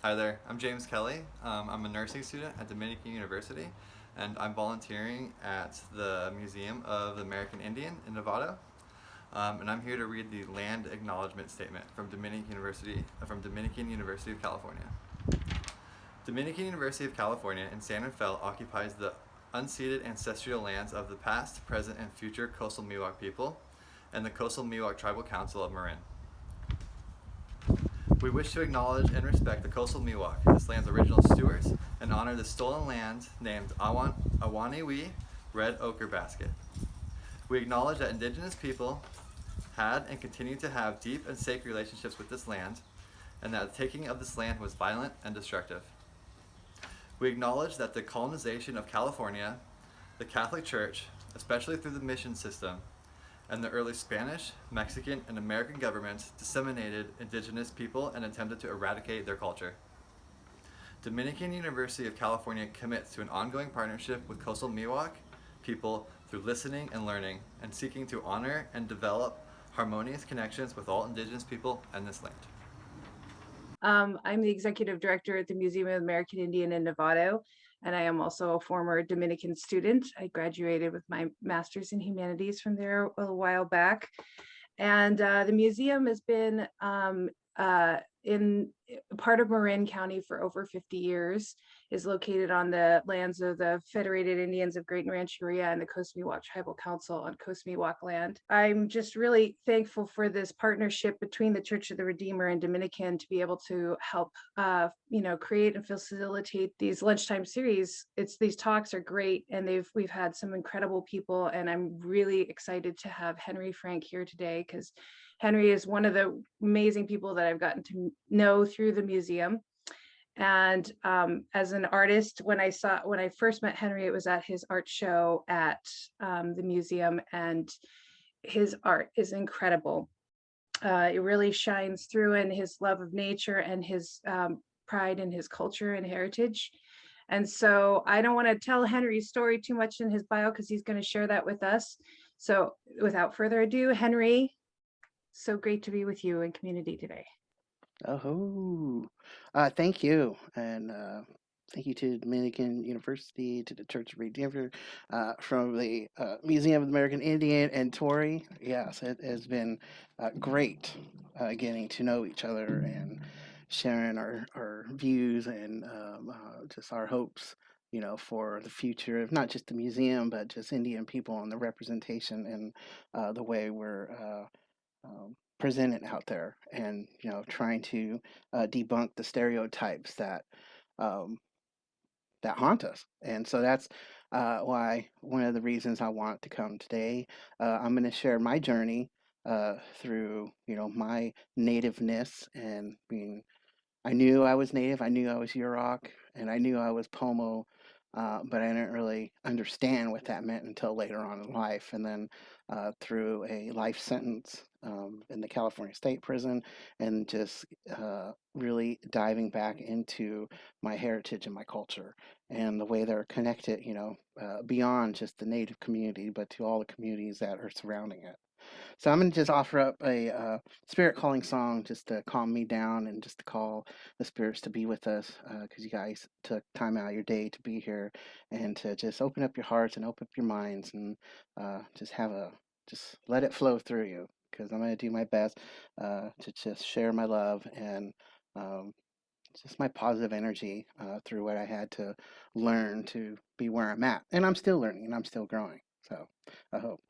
Hi there, I'm James Kelly. I'm a nursing student at Dominican University, and I'm volunteering at the Museum of the American Indian in Novato. And I'm here to read the Land Acknowledgement Statement from Dominican University of California. Dominican University of California in San Rafael occupies the unceded ancestral lands of the past, present, and future coastal Miwok people and the Coastal Miwok Tribal Council of Marin. We wish to acknowledge and respect the coastal Miwok, this land's original stewards, and honor the stolen land named Awaniwi Red Ochre Basket. We acknowledge that Indigenous people had and continue to have deep and sacred relationships with this land, and that the taking of this land was violent and destructive. We acknowledge that the colonization of California, the Catholic Church, especially through the mission system, and the early Spanish, Mexican, and American governments disseminated Indigenous people and attempted to eradicate their culture. Dominican University of California commits to an ongoing partnership with coastal Miwok people through listening and learning, and seeking to honor and develop harmonious connections with all Indigenous people and this land. I'm the executive director at the Museum of the American Indian in Novato, and I am also a former Dominican student. I graduated with my master's in humanities from there a little while back. And the museum has been in part of Marin County for over 50 years, is located on the lands of the Federated Indians of Great Rancheria and the Coast Miwok Tribal Council on Coast Miwok land. I'm just really thankful for this partnership between the Church of the Redeemer and Dominican to be able to help, create and facilitate these lunchtime series. These talks are great, and we've had some incredible people, and I'm really excited to have Henry Frank here today because Henry is one of the amazing people that I've gotten to know through the museum. And as an artist, when I first met Henry, it was at his art show at the museum, and his art is incredible. It really shines through in his love of nature and his pride in his culture and heritage. And so I don't want to tell Henry's story too much in his bio because he's going to share that with us. So without further ado, Henry, so great to be with you in community today. Oh, thank you. And thank you to Dominican University, to the Church of Redeemer, from the Museum of the American Indian, and Tori. Yes, it has been great getting to know each other and sharing our views and just our hopes, for the future of not just the museum, but just Indian people and the representation and the way we're presented out there, and trying to debunk the stereotypes um, that haunt us. And so that's why one of the reasons I want to come today. I'm going to share my journey through my nativeness, and being I knew I was native, I knew I was Yurok, and I knew I was Pomo, but I didn't really understand what that meant until later on in life. And then through a life sentence in the California State Prison, and just really diving back into my heritage and my culture and the way they're connected, beyond just the native community, but to all the communities that are surrounding it. So I'm going to just offer up a spirit calling song just to calm me down and just to call the spirits to be with us, because you guys took time out of your day to be here, and to just open up your hearts and open up your minds, and just let it flow through you, because I'm going to do my best to just share my love and um, just my positive energy through what I had to learn to be where I'm at. And I'm still learning and I'm still growing. So I hope.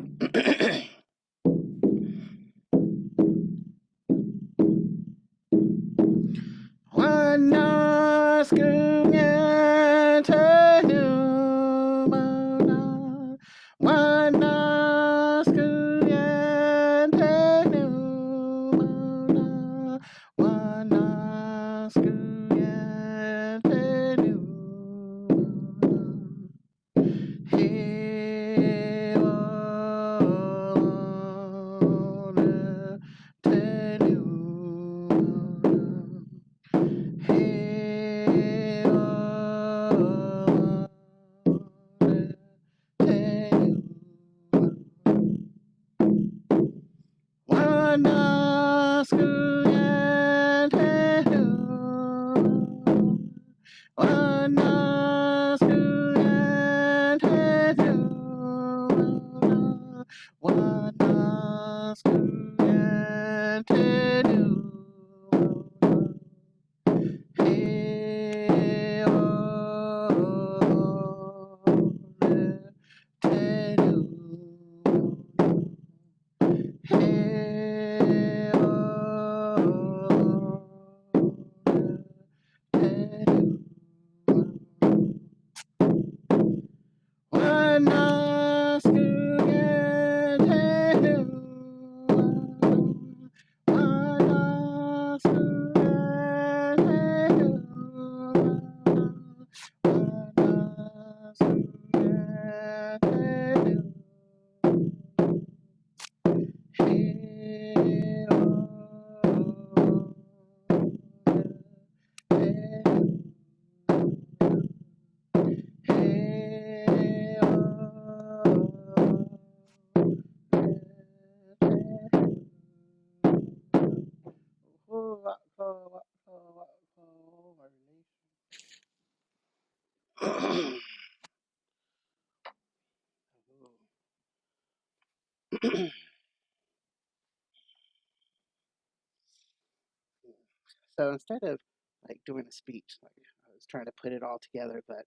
So instead of like doing a speech, like I was trying to put it all together, but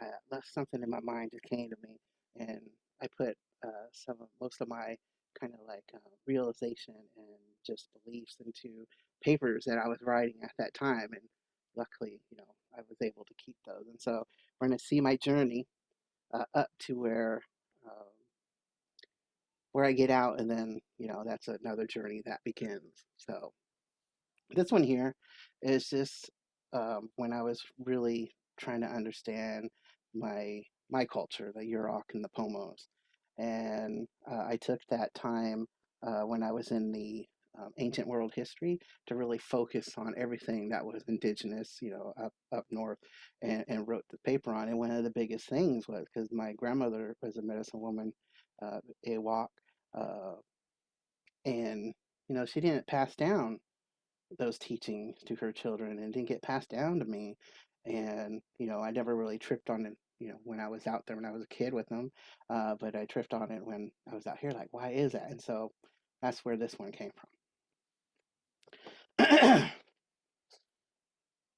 I left something in my mind just came to me, and I put most of my kind of like realization and just beliefs into papers that I was writing at that time, and luckily, I was able to keep those. And so we're going to see my journey up to um, where I get out, and then that's another journey that begins. So this one here is just when I was really trying to understand my culture, the Yurok and the Pomos, and I took that time when I was in the ancient world history to really focus on everything that was indigenous, up north, and wrote the paper on. And one of the biggest things was because my grandmother was a medicine woman, DUoC, uh, and she didn't pass down those teachings to her children and didn't get passed down to me. And, I never really tripped on it, when I was out there when I was a kid with them. But I tripped on it when I was out here, like, why is that? And so that's where this one came from.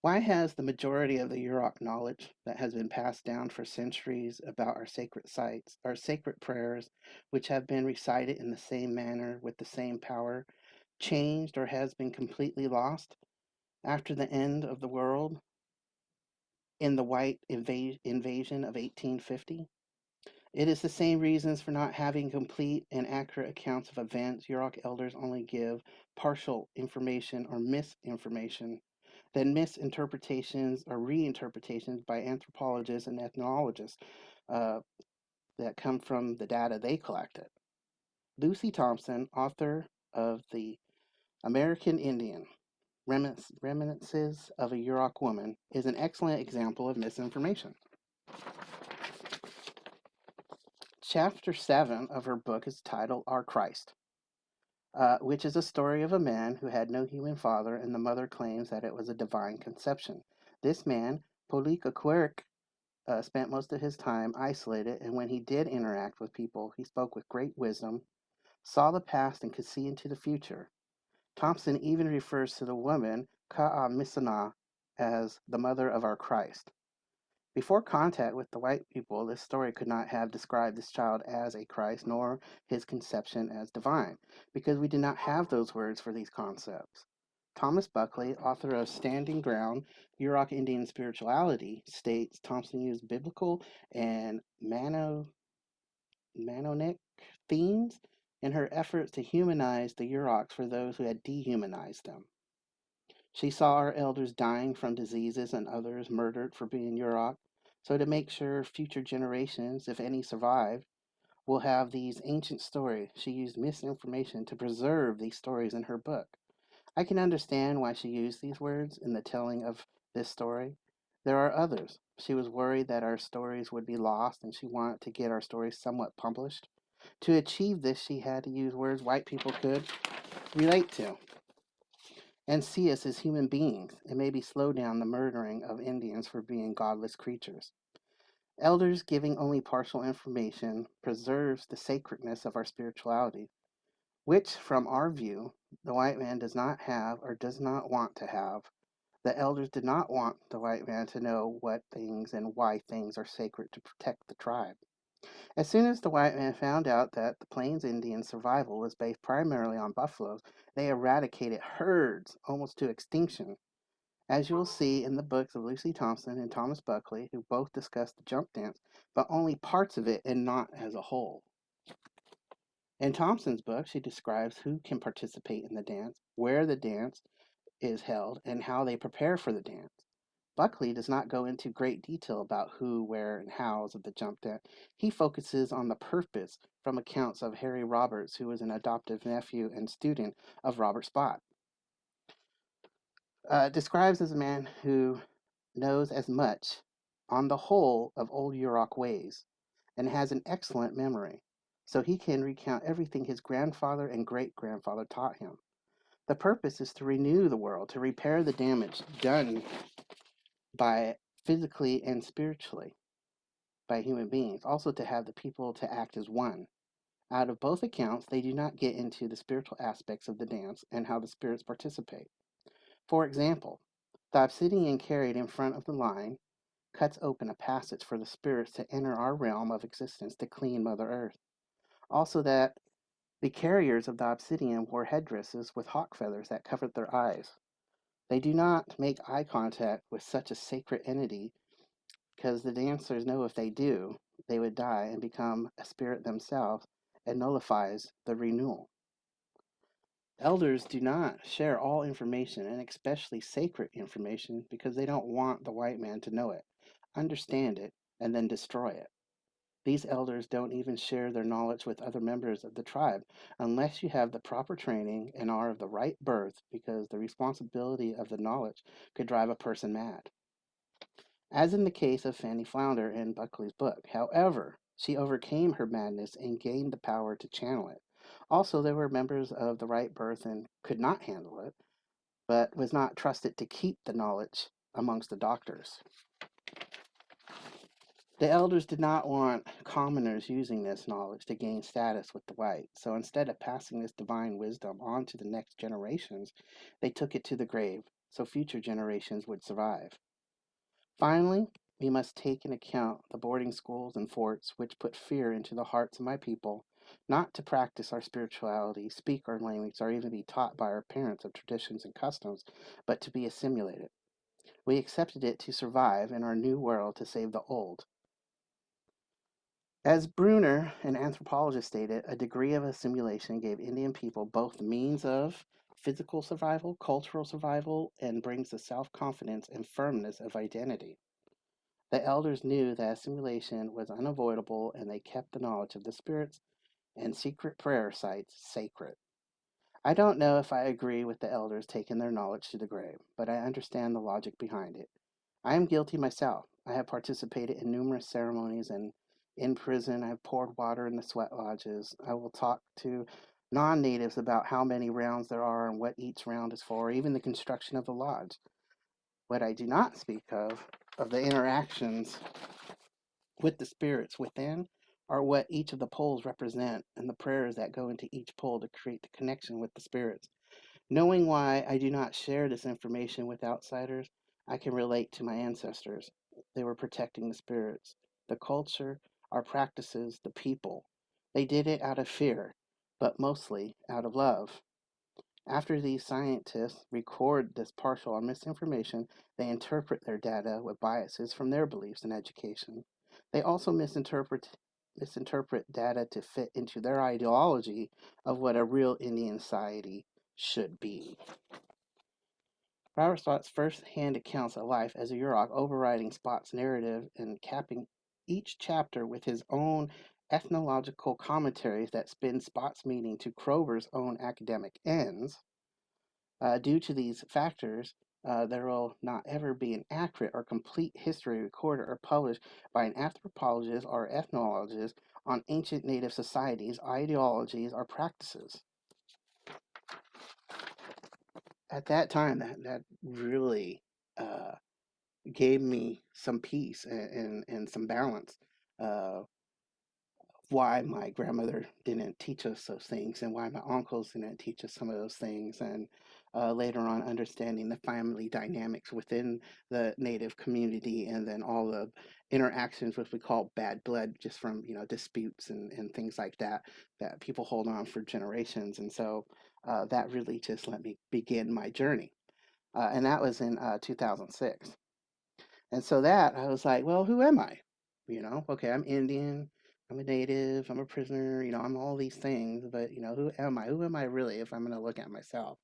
Why has the majority of the Yurok knowledge that has been passed down for centuries about our sacred sites, our sacred prayers, which have been recited in the same manner with the same power, changed or has been completely lost after the end of the world in the white invasion of 1850? It is the same reasons for not having complete and accurate accounts of events. Yurok elders only give partial information or misinformation, then misinterpretations or reinterpretations by anthropologists and ethnologists uh, that come from the data they collected. Lucy Thompson, author of The American Indian, Reminiscences of a Yurok Woman, is an excellent example of misinformation. Chapter 7 of her book is titled Our Christ, which is a story of a man who had no human father, and the mother claims that it was a divine conception. This man, Polika Quirk, spent most of his time isolated, and when he did interact with people, he spoke with great wisdom, saw the past, and could see into the future. Thompson even refers to the woman, Ka'a Misana, as the mother of our Christ. Before contact with the white people, this story could not have described this child as a Christ, nor his conception as divine, because we did not have those words for these concepts. Thomas Buckley, author of Standing Ground, Yurok Indian Spirituality, states Thompson used biblical and Mennonic themes in her efforts to humanize the Yuroks for those who had dehumanized them. She saw our elders dying from diseases and others murdered for being Yurok. So to make sure future generations, if any survive, will have these ancient stories, she used misinformation to preserve these stories in her book. I can understand why she used these words in the telling of this story. There are others. She was worried that our stories would be lost and she wanted to get our stories somewhat published. To achieve this, she had to use words white people could relate to. and see us as human beings and maybe slow down the murdering of Indians for being godless creatures. Elders giving only partial information preserves the sacredness of our spirituality, which, from our view, the white man does not have or does not want to have. The elders did not want the white man to know what things and why things are sacred to protect the tribe. As soon as the white man found out that the Plains Indian survival was based primarily on buffaloes, they eradicated herds almost to extinction. As you will see in the books of Lucy Thompson and Thomas Buckley, who both discuss the jump dance, but only parts of it and not as a whole. In Thompson's book, she describes who can participate in the dance, where the dance is held, and how they prepare for the dance. Buckley does not go into great detail about who, where, and hows of the jump dance. He focuses on the purpose from accounts of Harry Roberts, who was an adoptive nephew and student of Robert Spot. Describes as a man who knows as much, on the whole, of old Yurok ways, and has an excellent memory, so he can recount everything his grandfather and great-grandfather taught him. The purpose is to renew the world, to repair the damage done by physically and spiritually by human beings, also to have the people to act as one. Out of both accounts, they do not get into the spiritual aspects of the dance and how the spirits participate. For example, the obsidian carried in front of the line cuts open a passage for the spirits to enter our realm of existence to clean Mother Earth. Also, that the carriers of the obsidian wore headdresses with hawk feathers that covered their eyes. They do not make eye contact with such a sacred entity because the dancers know if they do, they would die and become a spirit themselves and nullifies the renewal. Elders do not share all information, and especially sacred information, because they don't want the white man to know it, understand it, and then destroy it. These elders don't even share their knowledge with other members of the tribe unless you have the proper training and are of the right birth, because the responsibility of the knowledge could drive a person mad. As in the case of Fanny Flounder in Buckley's book. However, she overcame her madness and gained the power to channel it. Also, there were members of the right birth and could not handle it, but was not trusted to keep the knowledge amongst the doctors. The elders did not want commoners using this knowledge to gain status with the white, so instead of passing this divine wisdom on to the next generations, they took it to the grave so future generations would survive. Finally, we must take into account the boarding schools and forts which put fear into the hearts of my people, not to practice our spirituality, speak our language, or even be taught by our parents of traditions and customs, but to be assimilated. We accepted it to survive in our new world to save the old. As Bruner, an anthropologist, stated, a degree of assimilation gave Indian people both the means of physical survival, cultural survival, and brings the self-confidence and firmness of identity. The elders knew that assimilation was unavoidable, and they kept the knowledge of the spirits and secret prayer sites sacred. I don't know if I agree with the elders taking their knowledge to the grave, but I understand the logic behind it. I am guilty myself. I have participated in numerous ceremonies, and in prison I have poured water in the sweat lodges. I will talk to non-natives about how many rounds there are and what each round is for, even the construction of the lodge. What I do not speak of the interactions with the spirits within, are what each of the poles represent and the prayers that go into each pole to create the connection with the spirits. Knowing why I do not share this information with outsiders, I can relate to my ancestors. They were protecting the spirits, the culture, our practices, the people. They did it out of fear, but mostly out of love. After these scientists record this partial or misinformation, they interpret their data with biases from their beliefs in education. They also misinterpret data to fit into their ideology of what a real Indian society should be. Robert Spott's first-hand accounts of life as a Yurok, overriding Spott's narrative and capping each chapter with his own ethnological commentaries that spin Spott's meaning to Kroeber's own academic ends. Due to these factors, there will not ever be an accurate or complete history recorded or published by an anthropologist or ethnologist on ancient native societies, ideologies, or practices. at that time, that really gave me some peace and some balance. Uh, why my grandmother didn't teach us those things and why my uncles didn't teach us some of those things, and later on understanding the family dynamics within the native community, and then all the interactions which we call bad blood, just from disputes and things like that, that people hold on for generations. And so that really just let me begin my journey, and that was in 2006. And so that I was like, well, who am I? Okay, I'm Indian, I'm a native, I'm a prisoner, I'm all these things, but who am I? Who am I really if I'm going to look at myself?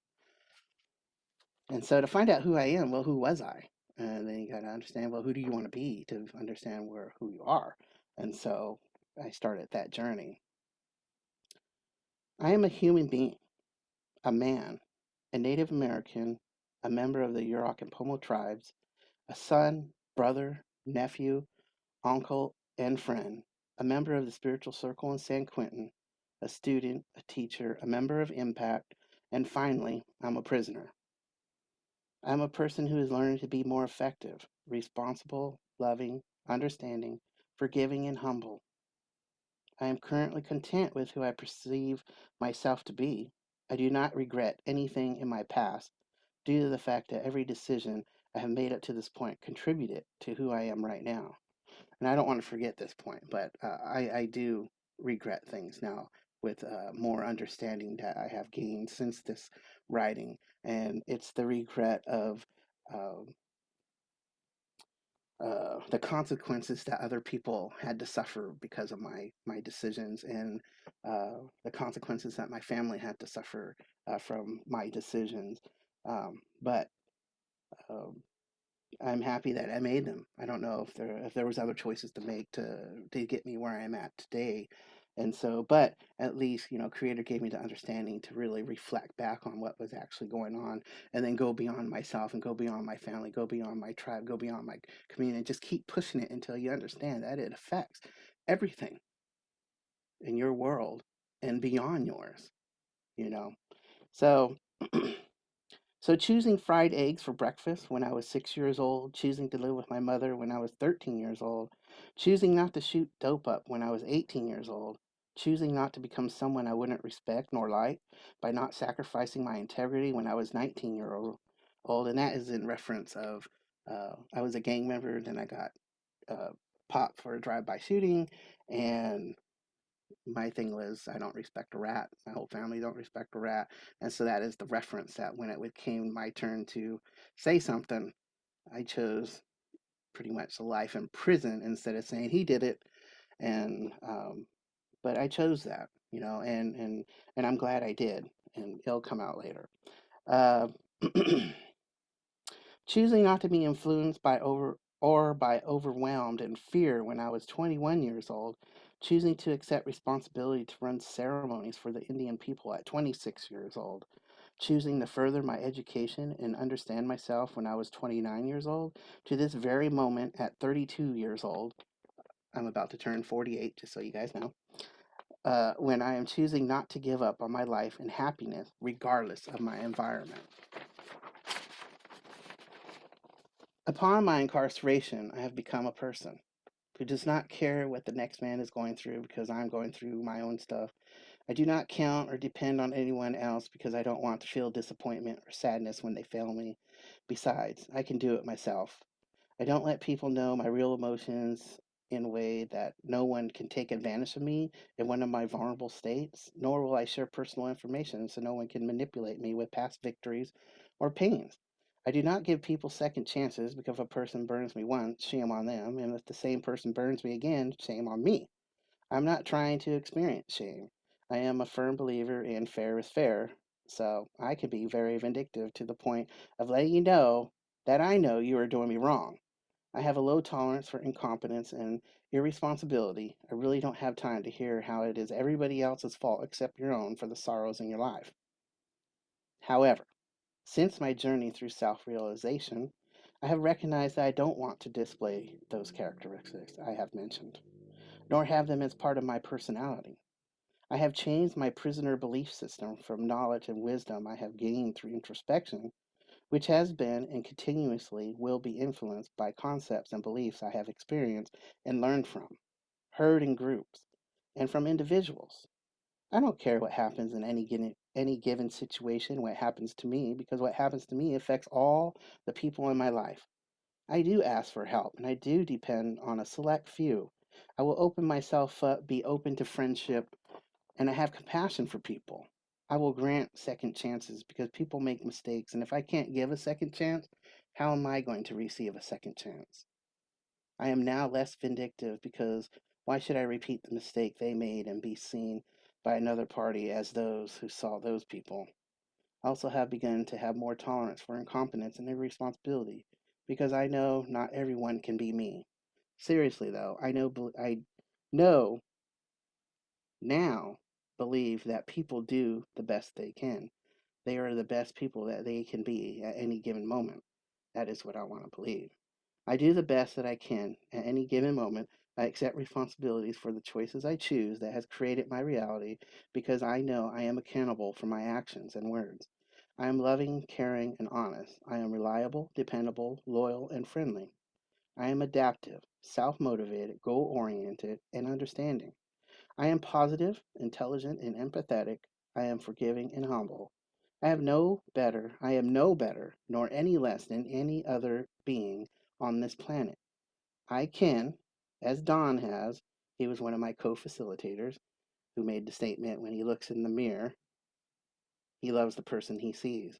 And so to find out who I am, well, who was I? And then you got to understand, well, who do you want to be to understand who you are? And so I started that journey. I am a human being, a man, a Native American, a member of the Yurok and Pomo tribes, a son, brother, nephew, uncle, and friend, a member of the spiritual circle in San Quentin, a student, a teacher, a member of Impact, and finally, I'm a prisoner. I'm a person who is learning to be more effective, responsible, loving, understanding, forgiving, and humble. I am currently content with who I perceive myself to be. I do not regret anything in my past due to the fact that every decision I have made up to this point contributed to who I am right now. And I don't want to forget this point, but I do regret things now with more understanding that I have gained since this writing. And it's the regret of uh, the consequences that other people had to suffer because of my decisions, and the consequences that my family had to suffer from my decisions. But um, I'm happy that I made them. I don't know if there was other choices to make to get me where I'm at today. And so, but at least, Creator gave me the understanding to really reflect back on what was actually going on, and then go beyond myself and go beyond my family, go beyond my tribe, go beyond my community, and just keep pushing it until you understand that it affects everything in your world and beyond yours, you know. So So choosing fried eggs for breakfast when I was 6 years old, choosing to live with my mother when I was 13 years old, choosing not to shoot dope up when I was 18 years old, choosing not to become someone I wouldn't respect nor like by not sacrificing my integrity when I was 19-year old. And that is in reference of I was a gang member, then I got uh, popped for a drive-by shooting, and my thing was I don't respect a rat. My whole family don't respect a rat. And so that is the reference that when it came my turn to say something, I chose pretty much life in prison instead of saying he did it. And but I chose that, and I'm glad I did. And it'll come out later. Uh, choosing not to be influenced by overwhelmed in fear when I was 21 years old, choosing to accept responsibility to run ceremonies for the Indian people at 26 years old, choosing to further my education and understand myself when I was 29 years old, to this very moment at 32 years old. I'm about to turn 48, just so you guys know. When I am choosing not to give up on my life and happiness regardless of my environment. Upon my incarceration, I have become a person who does not care what the next man is going through because I'm going through my own stuff. I do not count or depend on anyone else because I don't want to feel disappointment or sadness when they fail me. Besides, I can do it myself. I don't let people know my real emotions in a way that no one can take advantage of me in one of my vulnerable states, nor will I share personal information so no one can manipulate me with past victories or pains. I do not give people second chances because if a person burns me once, shame on them, and if the same person burns me again, shame on me. I'm not trying to experience shame. I am a firm believer in fair is fair, so I can be very vindictive to the point of letting you know that I know you are doing me wrong. I have a low tolerance for incompetence and irresponsibility. I really don't have time to hear how it is everybody else's fault except your own for the sorrows in your life. However, since my journey through self realization, I have recognized that I don't want to display those characteristics I have mentioned, nor have them as part of my personality. I have changed my prisoner belief system from knowledge and wisdom I have gained through introspection which has been and continuously will be influenced by concepts and beliefs I have experienced and learned from, heard in groups, and from individuals. I don't care what happens in any given situation, what happens to me, because what happens to me affects all the people in my life. I do ask for help, and I do depend on a select few. I will open myself up, be open to friendship, and I have compassion for people. I will grant second chances because people make mistakes, and if I can't give a second chance, how am I going to receive a second chance? I am now less vindictive because why should I repeat the mistake they made and be seen by another party as those who saw those people? I also have begun to have more tolerance for incompetence and irresponsibility because I know not everyone can be me. Seriously though, I know now believe that people do the best they can. They are the best people that they can be at any given moment. That is what I want to believe. I do the best that I can at any given moment. I accept responsibilities for the choices I choose that has created my reality because I know I am accountable for my actions and words. I am loving, caring, and honest. I am reliable, dependable, loyal, and friendly. I am adaptive, self motivated, goal oriented, and understanding. I am positive, intelligent, and empathetic. I am forgiving and humble. I am no better, nor any less than any other being on this planet. I can, as Don has, he was one of my co facilitators who made the statement when he looks in the mirror, he loves the person he sees.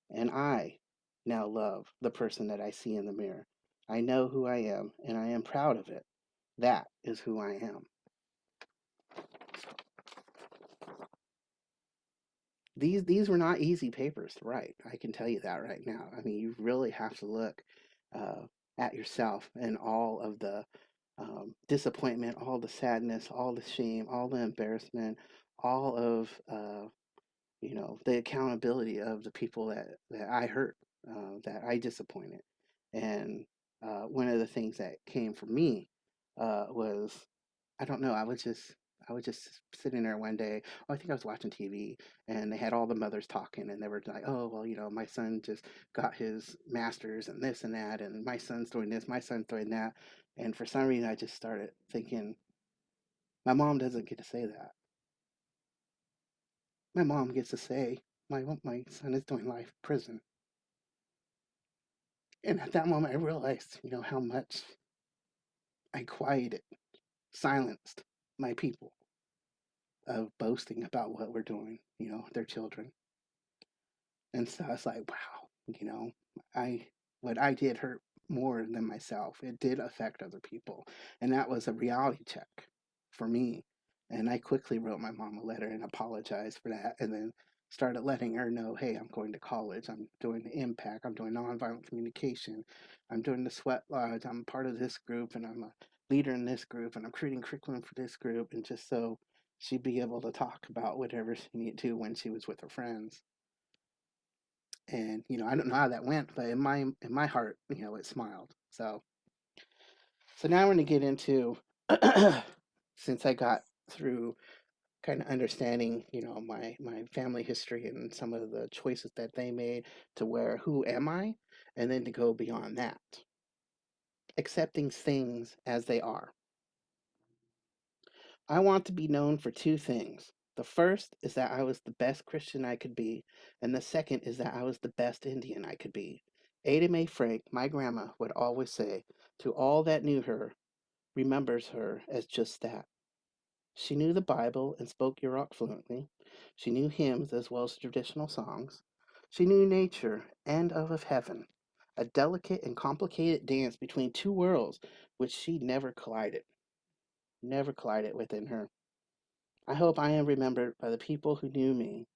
And I now love the person that I see in the mirror. I know who I am, and I am proud of it. That is who I am. These were not easy papers to write. I can tell you that right now. I mean, you really have to look uh, at yourself and all of the disappointment, all the sadness, all the shame, all the embarrassment, all of the accountability of the people that I hurt, that I disappointed. And one of the things that came from me was I don't know. I was just sitting there one day. Oh, I think I was watching TV, and they had all the mothers talking, and they were like, "Oh, well, my son just got his master's and this and that, and my son's doing this, my son's doing that." And for some reason, I just started thinking, my mom doesn't get to say that. My mom gets to say, my son is doing life in prison. And at that moment, I realized, how much I quieted, silenced my people of boasting about what we're doing, their children. And so I was like, wow, I what I did hurt more than myself. It did affect other people. And that was a reality check for me. And I quickly wrote my mom a letter and apologized for that and then started letting her know, hey, I'm going to college. I'm doing the impact. I'm doing nonviolent communication. I'm doing the sweat lodge. I'm part of this group and I'm a leader in this group and I'm creating curriculum for this group. And just so she'd be able to talk about whatever she needed to when she was with her friends. And I don't know how that went, but in my heart, it smiled. So now we're going to get into since I got through kind of understanding my family history and some of the choices that they made to where who am I, and then to go beyond that, accepting things as they are. I want to be known for two things. The first is that I was the best Christian I could be, and the second is that I was the best Indian I could be. Ada Mae Frank, my grandma, would always say, to all that knew her, remembers her as just that. She knew the Bible and spoke Yurok fluently. She knew hymns as well as traditional songs. She knew nature and of heaven, a delicate and complicated dance between two worlds which she never collided within her. I hope I am remembered by the people who knew me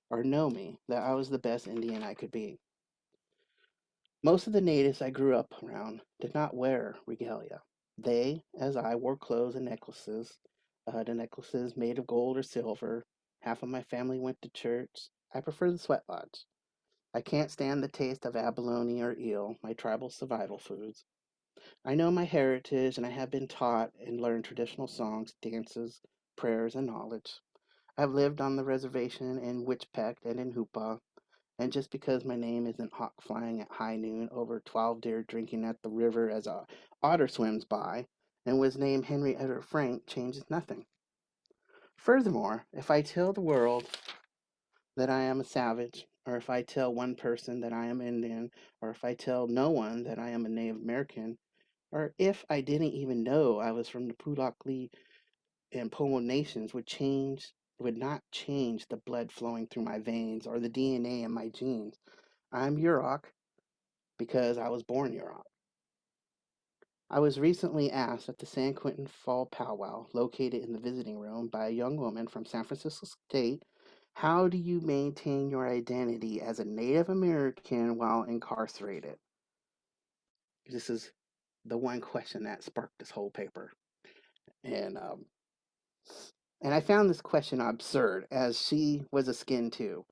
or know me that I was the best Indian I could be. Most of the natives I grew up around did not wear regalia. They, as I, wore clothes and necklaces, the necklaces made of gold or silver. Half of my family went to church. I prefer the sweat lodge. I can't stand the taste of abalone or eel, my tribal survival foods. I know my heritage and I have been taught and learned traditional songs, dances, prayers, and knowledge. I've lived on the reservation in Witchpeck and in Hoopa, And just because my name isn't hawk flying at high noon over 12 deer drinking at the river as a otter swims by, and was named Henry Edward Frank changes nothing. Furthermore, if I tell the world that I am a savage, or if I tell one person that I am Indian, or if I tell no one that I am a Native American, or if I didn't even know I was from the Pudakli and Pomo nations would not change the blood flowing through my veins or the DNA in my genes. I'm Yurok because I was born Yurok. I was recently asked at the San Quentin Fall Powwow, located in the visiting room, by a young woman from San Francisco State, how do you maintain your identity as a Native American while incarcerated? This is the one question that sparked this whole paper. And and I found this question absurd, as she was a skin too.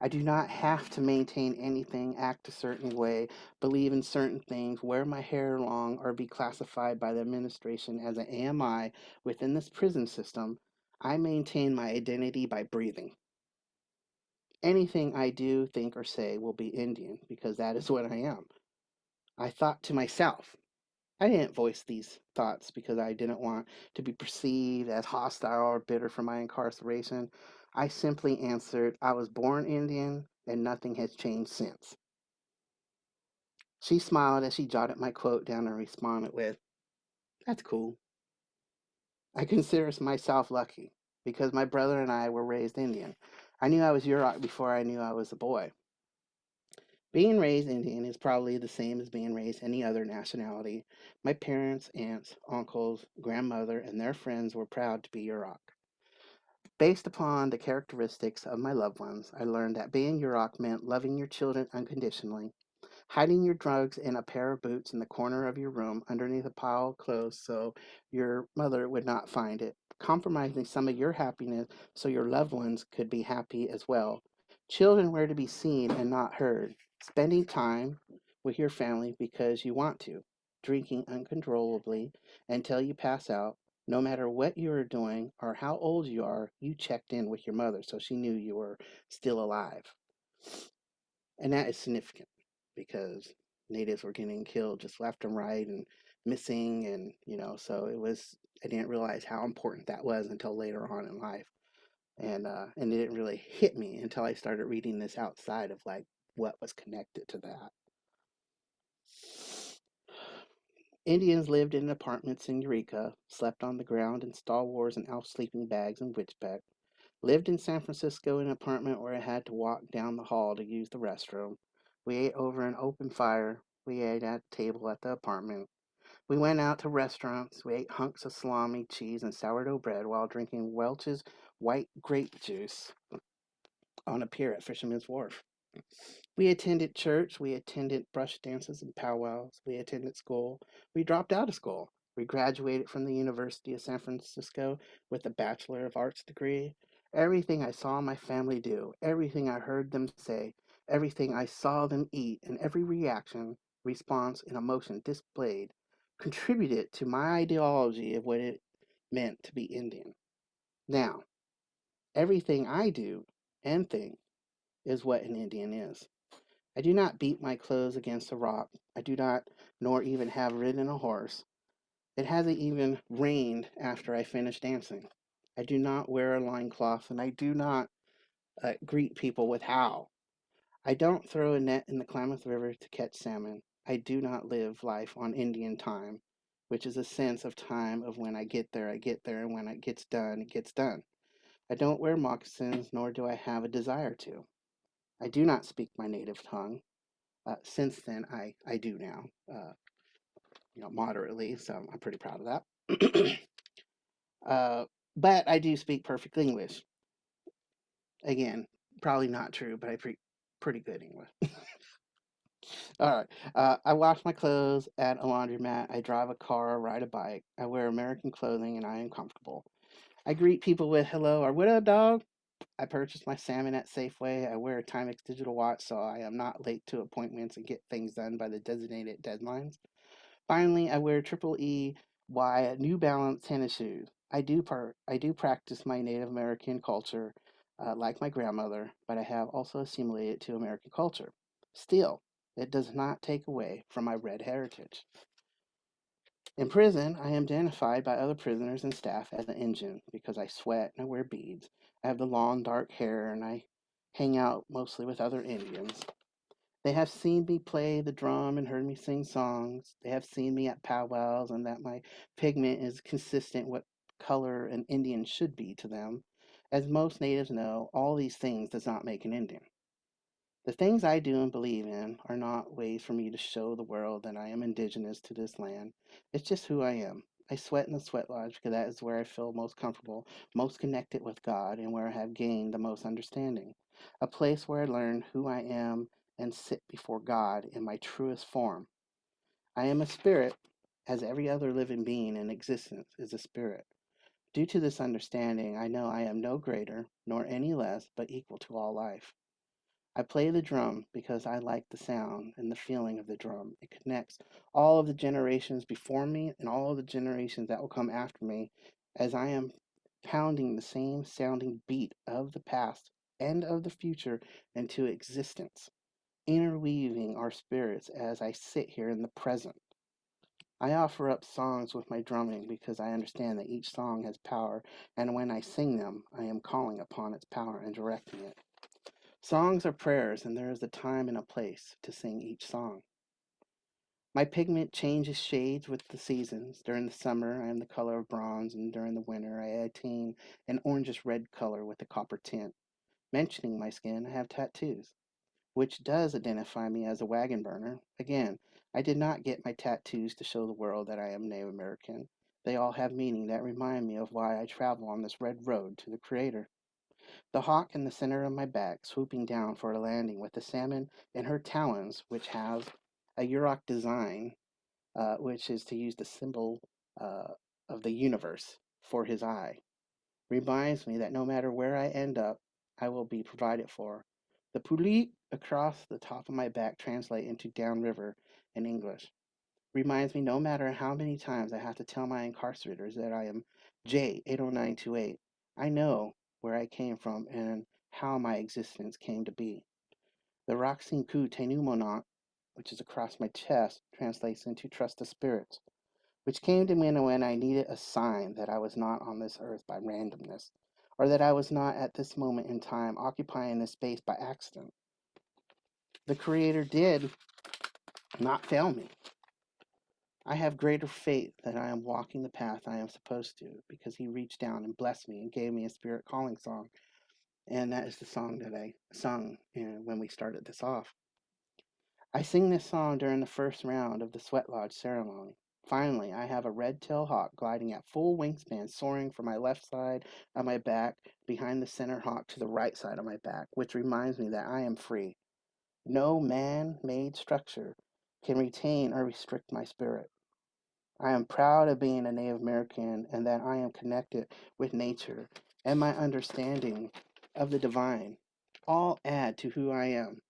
I do not have to maintain anything, act a certain way, believe in certain things, wear my hair long, or be classified by the administration as an AMI within this prison system. I maintain my identity by breathing. Anything I do, think, or say will be Indian because that is what I am. I thought to myself, I didn't voice these thoughts because I didn't want to be perceived as hostile or bitter for my incarceration. I simply answered, I was born Indian and nothing has changed since. She smiled as she jotted my quote down and responded with, That's cool. I consider myself lucky because my brother and I were raised Indian. I knew I was Yurok before I knew I was a boy. Being raised Indian is probably the same as being raised any other nationality. My parents, aunts, uncles, grandmother, and their friends were proud to be Yurok. Based upon the characteristics of my loved ones, I learned that being Yurok meant loving your children unconditionally, hiding your drugs in a pair of boots in the corner of your room underneath a pile of clothes so your mother would not find it, compromising some of your happiness so your loved ones could be happy as well. Children were to be seen and not heard, spending time with your family because you want to, drinking uncontrollably until you pass out. No matter what you are doing or how old you are, you checked in with your mother so she knew you were still alive. And that is significant because natives were getting killed just left and right and missing, and so I didn't realize how important that was until later on in life. And it didn't really hit me until I started reading this outside of like what was connected to that. Indians lived in apartments in Eureka, slept on the ground in Star Wars and elf sleeping bags in Witchbeck, lived in San Francisco in an apartment where I had to walk down the hall to use the restroom. We ate over an open fire. We ate at a table at the apartment. We went out to restaurants. We ate hunks of salami, cheese, and sourdough bread while drinking Welch's white grape juice on a pier at Fisherman's Wharf. We attended church. We attended brush dances and powwows. We attended school. We dropped out of school. We graduated from the University of San Francisco with a Bachelor of Arts degree. Everything I saw my family do, everything I heard them say, everything I saw them eat, and every reaction, response, and emotion displayed contributed to my ideology of what it meant to be Indian. Now, everything I do and think is what an Indian is. I do not beat my clothes against a rock. I do not, nor even have ridden a horse. It hasn't even rained after I finish dancing. I do not wear a loincloth, and I do not greet people with how. I don't throw a net in the Klamath River to catch salmon. I do not live life on Indian time, which is a sense of time of when I get there, and when it gets done, it gets done. I don't wear moccasins, nor do I have a desire to. I do not speak my native tongue. Since then, I do now, moderately, so I'm pretty proud of that. uh, but I do speak perfect English. Again, probably not true, but I speak pretty good English. All right. I wash my clothes at a laundromat. I drive a car, ride a bike. I wear American clothing, and I am comfortable. I greet people with hello or what up, dog? I purchase my salmon at Safeway. I wear a Timex digital watch so I am not late to appointments and get things done by the designated deadlines. Finally, I wear Triple EY New Balance tennis shoes. I do practice my Native American culture. like my grandmother, but I have also assimilated to American culture. Still, it does not take away from my red heritage. In prison, I am identified by other prisoners and staff as an Indian because I sweat and I wear beads. I have the long dark hair and I hang out mostly with other Indians. They have seen me play the drum and heard me sing songs. They have seen me at powwows and that my pigment is consistent what color an Indian should be to them. As most natives know, all these things does not make an Indian. The things I do and believe in are not ways for me to show the world that I am indigenous to this land. It's just who I am. I sweat in the sweat lodge because that is where I feel most comfortable, most connected with God, and where I have gained the most understanding. A place where I learn who I am and sit before God in my truest form. I am a spirit, as every other living being in existence is a spirit. Due to this understanding, I know I am no greater, nor any less, but equal to all life. I play the drum because I like the sound and the feeling of the drum. It connects all of the generations before me and all of the generations that will come after me as I am pounding the same sounding beat of the past and of the future into existence, interweaving our spirits as I sit here in the present. I offer up songs with my drumming because I understand that each song has power, and when I sing them, I am calling upon its power and directing it. Songs are prayers, and there is a time and a place to sing each song. My pigment changes shades with the seasons. During the summer, I am the color of bronze, and during the winter, I attain an orangish red color with a copper tint. Mentioning my skin, I have tattoos, which does identify me as a wagon burner. Again, I did not get my tattoos to show the world that I am Native American. They all have meaning that remind me of why I travel on this red road to the Creator. The hawk in the center of my back, swooping down for a landing with the salmon in her talons, which has a Yurok design, which is to use the symbol uh, of the universe for his eye, reminds me that no matter where I end up, I will be provided for. The pulit across the top of my back translate into downriver in English. Reminds me no matter how many times I have to tell my incarcerators that I am J80928, I know where I came from and how my existence came to be. The Roxin Ku Tenumonot, which is across my chest, translates into trust the spirits, which came to me when I needed a sign that I was not on this earth by randomness, or that I was not at this moment in time occupying this space by accident. The Creator did not fail me. I have greater faith that I am walking the path I am supposed to because He reached down and blessed me and gave me a spirit calling song. And that is the song that I sung when we started this off. I sing this song during the first round of the Sweat Lodge ceremony. Finally, I have a red-tailed hawk gliding at full wingspan, soaring from my left side of my back behind the center hawk to the right side of my back, which reminds me that I am free. No man-made structure can retain or restrict my spirit. I am proud of being a Native American and that I am connected with nature and my understanding of the divine all add to who I am.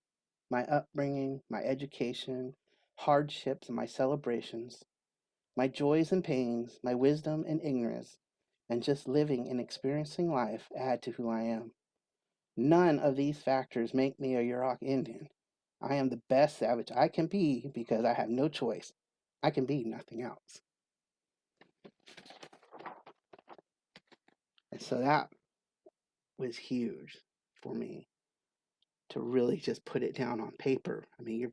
My upbringing, my education, hardships, and my celebrations, my joys and pains, my wisdom and ignorance, and just living and experiencing life add to who I am. None of these factors make me a Yurok Indian. I am the best savage I can be because I have no choice. I can be nothing else. And so that was huge for me to really just put it down on paper. I mean, you're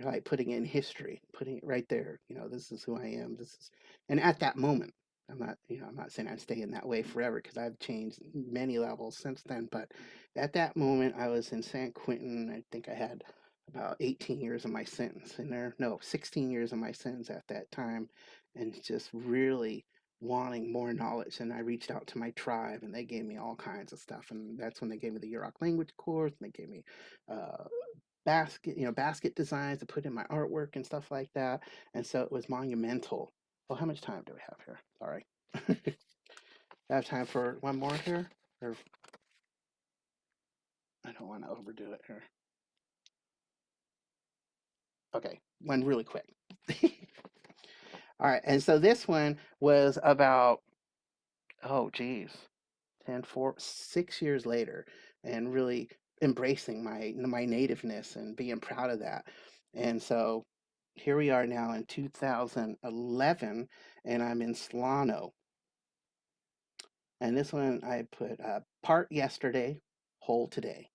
like putting it in history, putting it right there. This is who I am. And at that moment, I'm not saying I'm staying that way forever because I've changed many levels since then. But at that moment, I was in San Quentin. I think I had about 18 years of my sentence in there. No, 16 years of my sentence at that time. And just really wanting more knowledge. And I reached out to my tribe and they gave me all kinds of stuff. And that's when they gave me the Yurok language course and they gave me basket designs to put in my artwork and stuff like that. And so it was monumental. Well, how much time do we have here? Sorry. I have time for one more here? Or I don't want to overdo it here. Okay, one really quick. All right, and so this one was about, oh geez, 6 years later, and really embracing my nativeness and being proud of that. And so here we are now in 2011, and I'm in Solano. And this one I put part yesterday, whole today.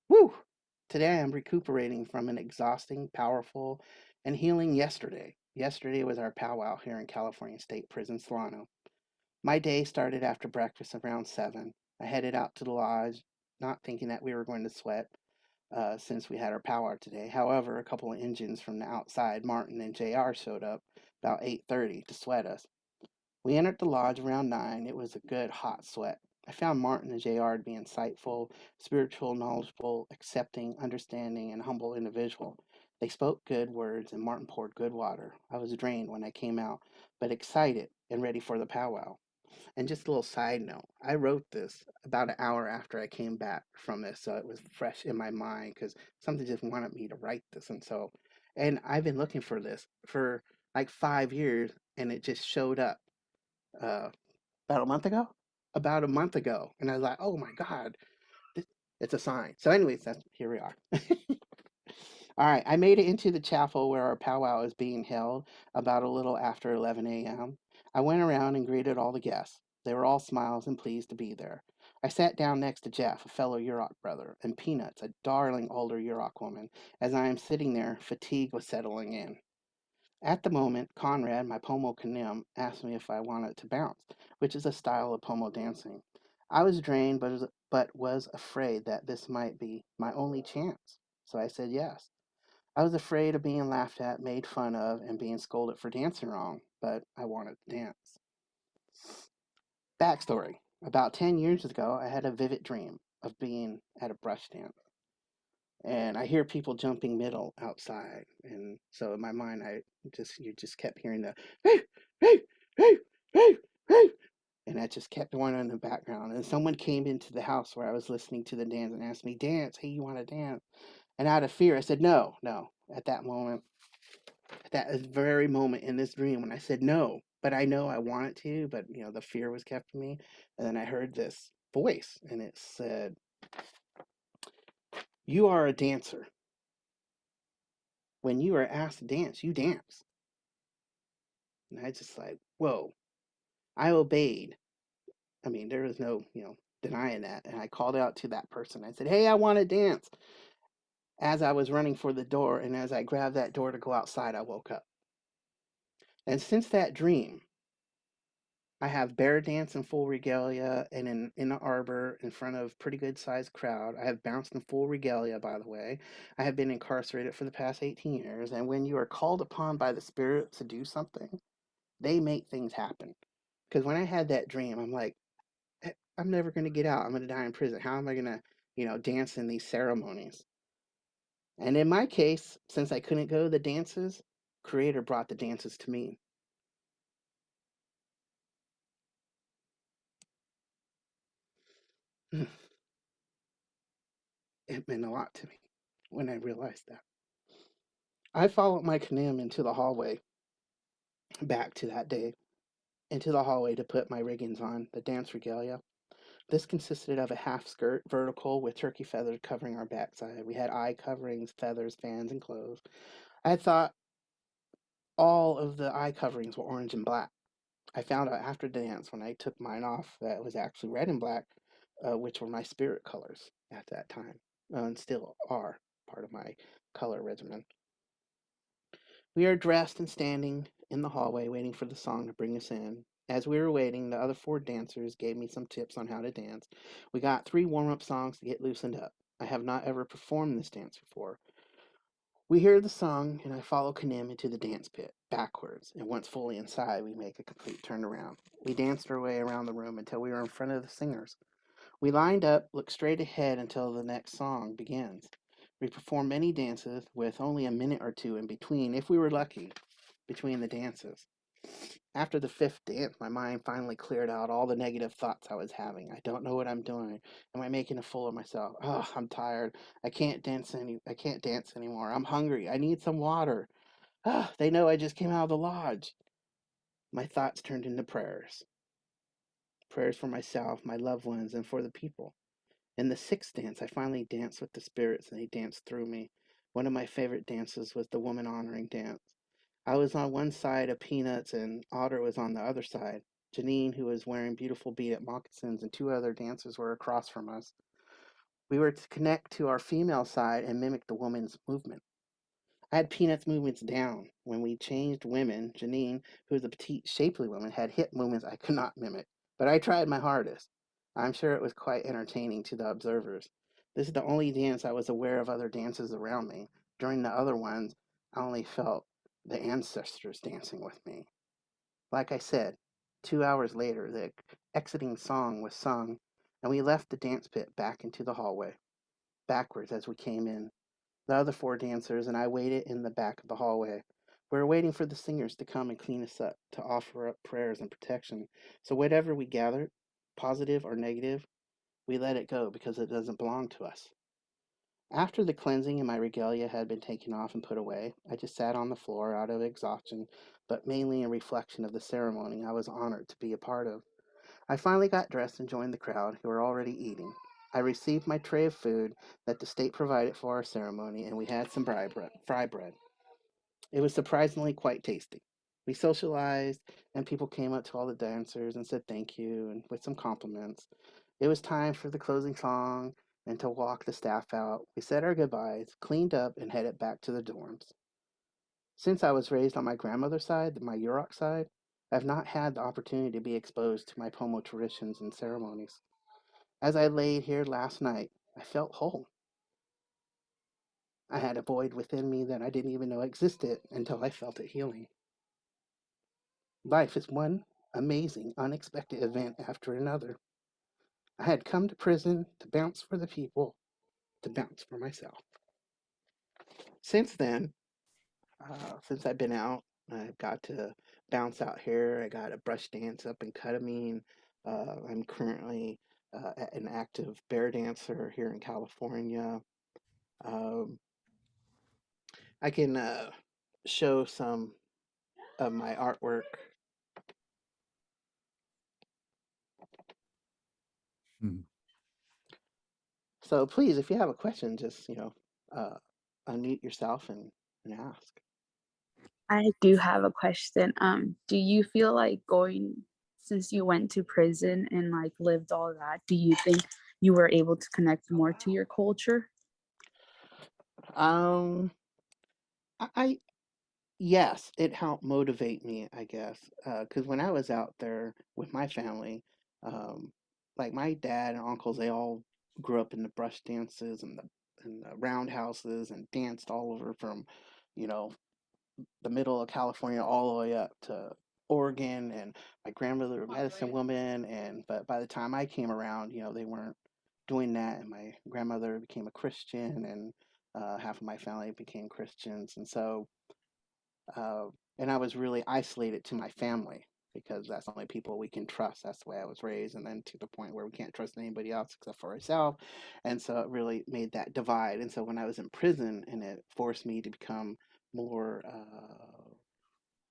Woo! Today I'm recuperating from an exhausting, powerful, and healing yesterday. Yesterday was our powwow here in California State Prison, Solano. My day started after breakfast around 7. I headed out to the lodge, not thinking that we were going to sweat since we had our powwow today. However, a couple of Indians from the outside, Martin and JR, showed up about 8:30 to sweat us. We entered the lodge around 9. It was a good hot sweat. I found Martin and JR to be insightful, spiritual, knowledgeable, accepting, understanding, and humble individual. They spoke good words, and Martin poured good water. I was drained when I came out, but excited and ready for the powwow. And just a little side note, I wrote this about an hour after I came back from this, so it was fresh in my mind because something just wanted me to write this. And I've been looking for this for like 5 years, and it just showed up uh, about a month ago. About a month ago, and I was like, "Oh my God, it's a sign." So, anyways, that's here we are. All right, I made it into the chapel where our powwow is being held about a little after 11 a.m. I went around and greeted all the guests. They were all smiles and pleased to be there. I sat down next to Jeff, a fellow Yurok brother, and Peanuts, a darling older Yurok woman. As I am sitting there, fatigue was settling in. At the moment, Conrad, my Pomo Kanim, asked me if I wanted to bounce, which is a style of Pomo dancing. I was drained, but was afraid that this might be my only chance, so I said yes. I was afraid of being laughed at, made fun of, and being scolded for dancing wrong, but I wanted to dance. Backstory. About 10 years ago, I had a vivid dream of being at a brush dance. And I hear people jumping middle outside. And so in my mind, you just kept hearing the, hey, hey, hey, hey, hey. And that just kept going on in the background. And someone came into the house where I was listening to the dance and asked me, dance, hey, you want to dance? And out of fear, I said, no, no. At that moment, at that very moment in this dream when I said no, but I know I wanted to, but the fear was kept me. And then I heard this voice and it said, you are a dancer. When you are asked to dance, you dance. And I just like, whoa. I obeyed. I mean, there was no, denying that. And I called out to that person. I said, hey, I want to dance. As I was running for the door and as I grabbed that door to go outside, I woke up. And since that dream, I have bear dance in full regalia and in the arbor in front of pretty good sized crowd. I have bounced in full regalia, by the way. I have been incarcerated for the past 18 years. And when you are called upon by the Spirit to do something, they make things happen. Because when I had that dream, I'm like, I'm never going to get out. I'm going to die in prison. How am I going to, dance in these ceremonies? And in my case, since I couldn't go to the dances, Creator brought the dances to me. It meant a lot to me when I realized that. I followed my Kanim into the hallway, back to that day, into the hallway to put my riggings on, the dance regalia. This consisted of a half skirt, vertical, with turkey feathers covering our backside. We had eye coverings, feathers, fans, and clothes. I thought all of the eye coverings were orange and black. I found out after the dance when I took mine off that it was actually red and black, which were my spirit colors at that time, and still are part of my color regimen. We are dressed and standing in the hallway waiting for the song to bring us in. As we were waiting, the other 4 dancers gave me some tips on how to dance. We got 3 warm-up songs to get loosened up. I have not ever performed this dance before. We hear the song, and I follow Kanim into the dance pit, backwards, and once fully inside, we make a complete turnaround. We danced our way around the room until we were in front of the singers. We lined up, looked straight ahead until the next song begins. We performed many dances with only a minute or two in between, if we were lucky, between the dances. After the 5th dance, my mind finally cleared out all the negative thoughts I was having. I don't know what I'm doing. Am I making a fool of myself? Oh, I'm tired. I can't dance anymore. I'm hungry. I need some water. Oh, they know I just came out of the lodge. My thoughts turned into prayers. prayers for myself, my loved ones, and for the people. In the sixth dance, I finally danced with the spirits and they danced through me. One of my favorite dances was the woman honoring dance. I was on one side of Peanuts and Otter was on the other side. Janine, who was wearing beautiful beaded moccasins, and two other dancers were across from us. We were to connect to our female side and mimic the woman's movement. I had Peanuts' movements down. When we changed women, Janine, who was a petite, shapely woman, had hip movements I could not mimic. But I tried my hardest. I'm sure it was quite entertaining to the observers. This is the only dance I was aware of other dances around me. During the other ones, I only felt the ancestors dancing with me. Like I said, 2 hours later, the exiting song was sung, and we left the dance pit back into the hallway, backwards as we came in. The other four dancers and I waited in the back of the hallway. We were waiting for the singers to come and clean us up, to offer up prayers and protection. So whatever we gathered, positive or negative, we let it go because it doesn't belong to us. After the cleansing and my regalia had been taken off and put away, I just sat on the floor out of exhaustion, but mainly in reflection of the ceremony I was honored to be a part of. I finally got dressed and joined the crowd, who were already eating. I received my tray of food that the state provided for our ceremony, and we had some fry bread. It was surprisingly quite tasty. We socialized, and people came up to all the dancers and said thank you and with some compliments. It was time for the closing song and to walk the staff out. We said our goodbyes, cleaned up, and headed back to the dorms. Since I was raised on my grandmother's side, my Yurok side, I've not had the opportunity to be exposed to my Pomo traditions and ceremonies. As I laid here last night, I felt whole. I had a void within me that I didn't even know existed until I felt it healing. Life is one amazing, unexpected event after another. I had come to prison to bounce for the people, to bounce for myself. Since then, since I've been out, I've got to bounce out here. I got a brush dance up in Ketamine. I'm currently an active bear dancer here in California. Um, I can show some of my artwork. Hmm. So please, if you have a question, just uh, unmute yourself and ask. I do have a question. Do you feel like since you went to prison and like lived all that, do you think you were able to connect more to your culture? Um, I yes, it helped motivate me, I guess, because when I was out there with my family, um, like my dad and uncles, they all grew up in the brush dances and the roundhouses and danced all over from, you know, the middle of California all the way up to Oregon. And my grandmother, a medicine woman, and but by the time I came around, they weren't doing that, and my grandmother became a Christian, and half of my family became Christians, and so uh, and I was really isolated to my family because that's the only people we can trust. That's the way I was raised, and then to the point where we can't trust anybody else except for ourselves, and so it really made that divide. And so when I was in prison, and it forced me to become more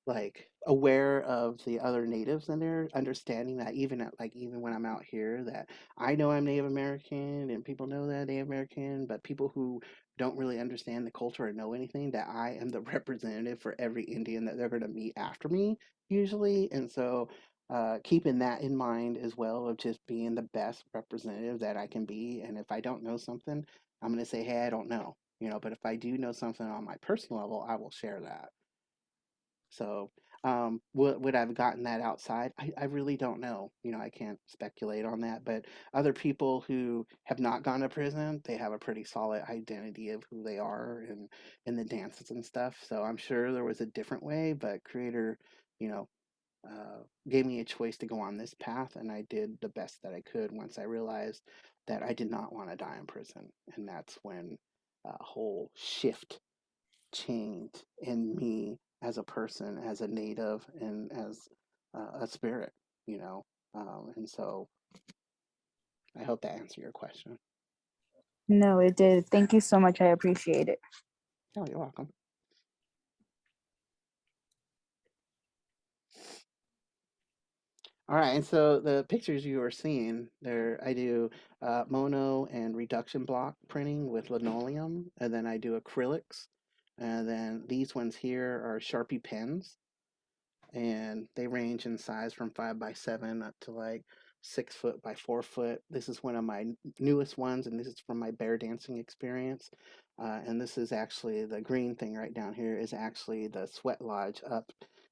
like aware of the other natives and their understanding that even when I'm out here that I know I'm Native American and people know that I'm Native American, but people who don't really understand the culture or know anything, that I am the representative for every Indian that they're going to meet after me usually. And so keeping that in mind as well, of just being the best representative that I can be. And if I don't know something, I'm going to say, hey, I don't know, but if I do know something on my personal level, I will share that. So, would I've gotten that outside? I really don't know. I can't speculate on that. But other people who have not gone to prison, they have a pretty solid identity of who they are and in the dances and stuff. So I'm sure there was a different way, but Creator, you know, gave me a choice to go on this path, and I did the best that I could once I realized that I did not want to die in prison, and that's when a whole shift changed in me as a person, as a native, and as a spirit, you know. And so I hope that answered your question. No, it did. Thank you so much. I appreciate it. Oh, you're welcome. All right, and so the pictures you are seeing there, I do mono and reduction block printing with linoleum, and then I do acrylics, and then these ones here are Sharpie pens, and they range in size from 5 by 7 up to like 6 foot by 4 foot. This is one of my newest ones, and this is from my bear dancing experience. And this is actually the green thing right down here is actually the sweat lodge up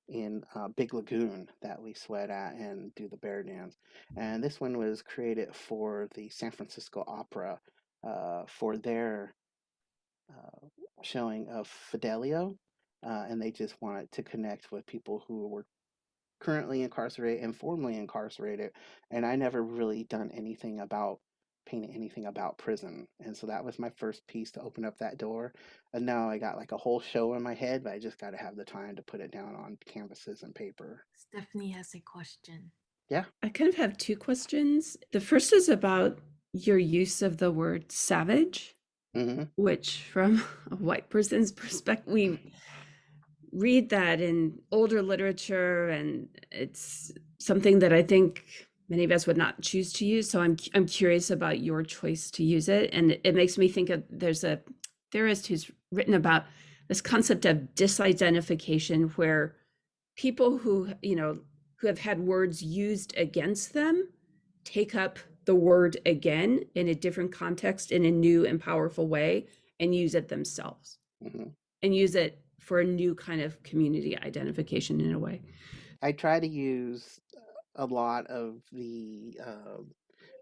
in Big Lagoon that we sweat at and do the bear dance. And this one was created for the San Francisco Opera for their uh, showing of Fidelio. And they just wanted to connect with people who were currently incarcerated and formerly incarcerated, and I never really done anything about painting anything about prison. And so that was my first piece to open up that door. And now I got like a whole show in my head, but I just got to have the time to put it down on canvases and paper. Stephanie has a question. Yeah. I kind of have two questions. The first is about your use of the word savage, Mm-hmm. which, from a white person's perspective, we read that in older literature, and it's something that I think many of us would not choose to use. So I'm curious about your choice to use it, and it makes me think of there's a theorist who's written about this concept of disidentification, where people who who have had words used against them take up the word again in a different context in a new and powerful way and use it themselves Mm-hmm. and use it for a new kind of community identification in a way. I try to use a lot of the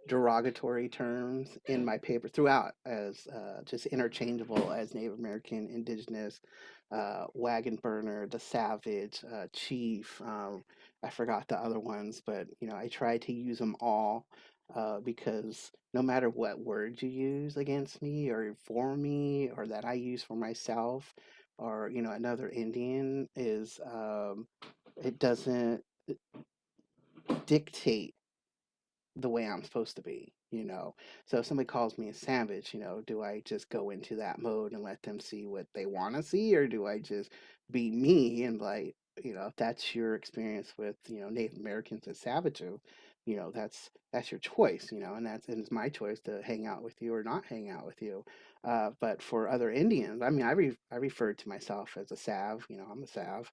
derogatory terms in my paper throughout as just interchangeable as Native American, Indigenous, wagon burner, the savage, chief. I forgot the other ones, but I try to use them all because no matter what words you use against me or for me or that I use for myself or another Indian is it doesn't dictate the way I'm supposed to be. So if somebody calls me a savage, do I just go into that mode and let them see what they want to see, or do I just be me and like, if that's your experience with, Native Americans as savages, that's your choice, and it's my choice to hang out with you or not hang out with you. But for other Indians, I mean, I referred to myself as a sav, I'm a sav,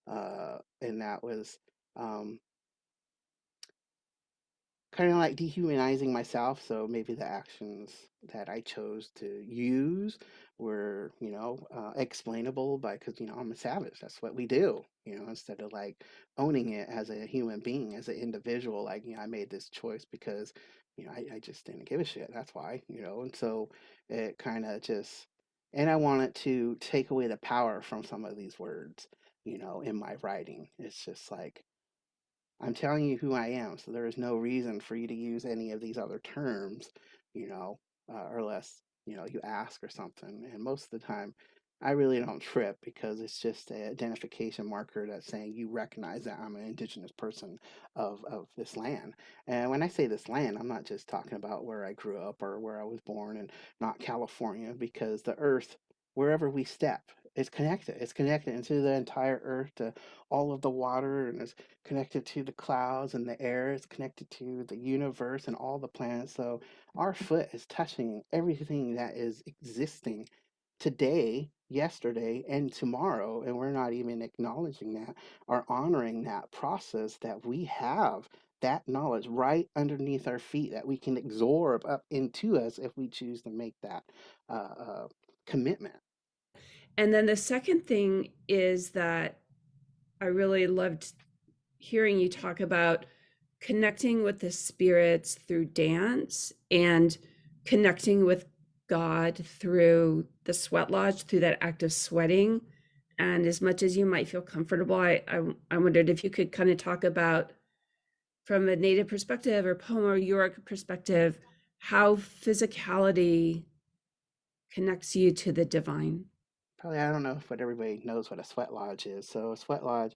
and that was um, kind of like dehumanizing myself. So maybe the actions that I chose to use were, explainable by because I'm a savage. That's what we do. Instead of like owning it as a human being, as an individual. Like I made this choice because I just didn't give a shit. That's why. And so it kind of just. And I wanted to take away the power from some of these words, in my writing. It's just like I'm telling you who I am, so there is no reason for you to use any of these other terms, unless you ask or something. And most of the time, I really don't trip because it's just an identification marker that's saying you recognize that I'm an indigenous person of this land. And when I say this land, I'm not just talking about where I grew up or where I was born and not California, because the earth, wherever we step, is connected. It's connected into the entire earth, to all of the water, and it's connected to the clouds and the air. It's connected to the universe and all the planets. So our foot is touching everything that is existing today, yesterday, and tomorrow. And we're not even acknowledging that or honoring that process that we have that knowledge right underneath our feet that we can absorb up into us if we choose to make that commitment. And then the second thing is that I really loved hearing you talk about connecting with the spirits through dance and connecting with God through the sweat lodge, through that act of sweating. And as much as you might feel comfortable, I wondered if you could kind of talk about, from a Native perspective or Pomo or Yurok perspective, how physicality connects you to the divine. Probably, I don't know if everybody knows what a sweat lodge is. So a sweat lodge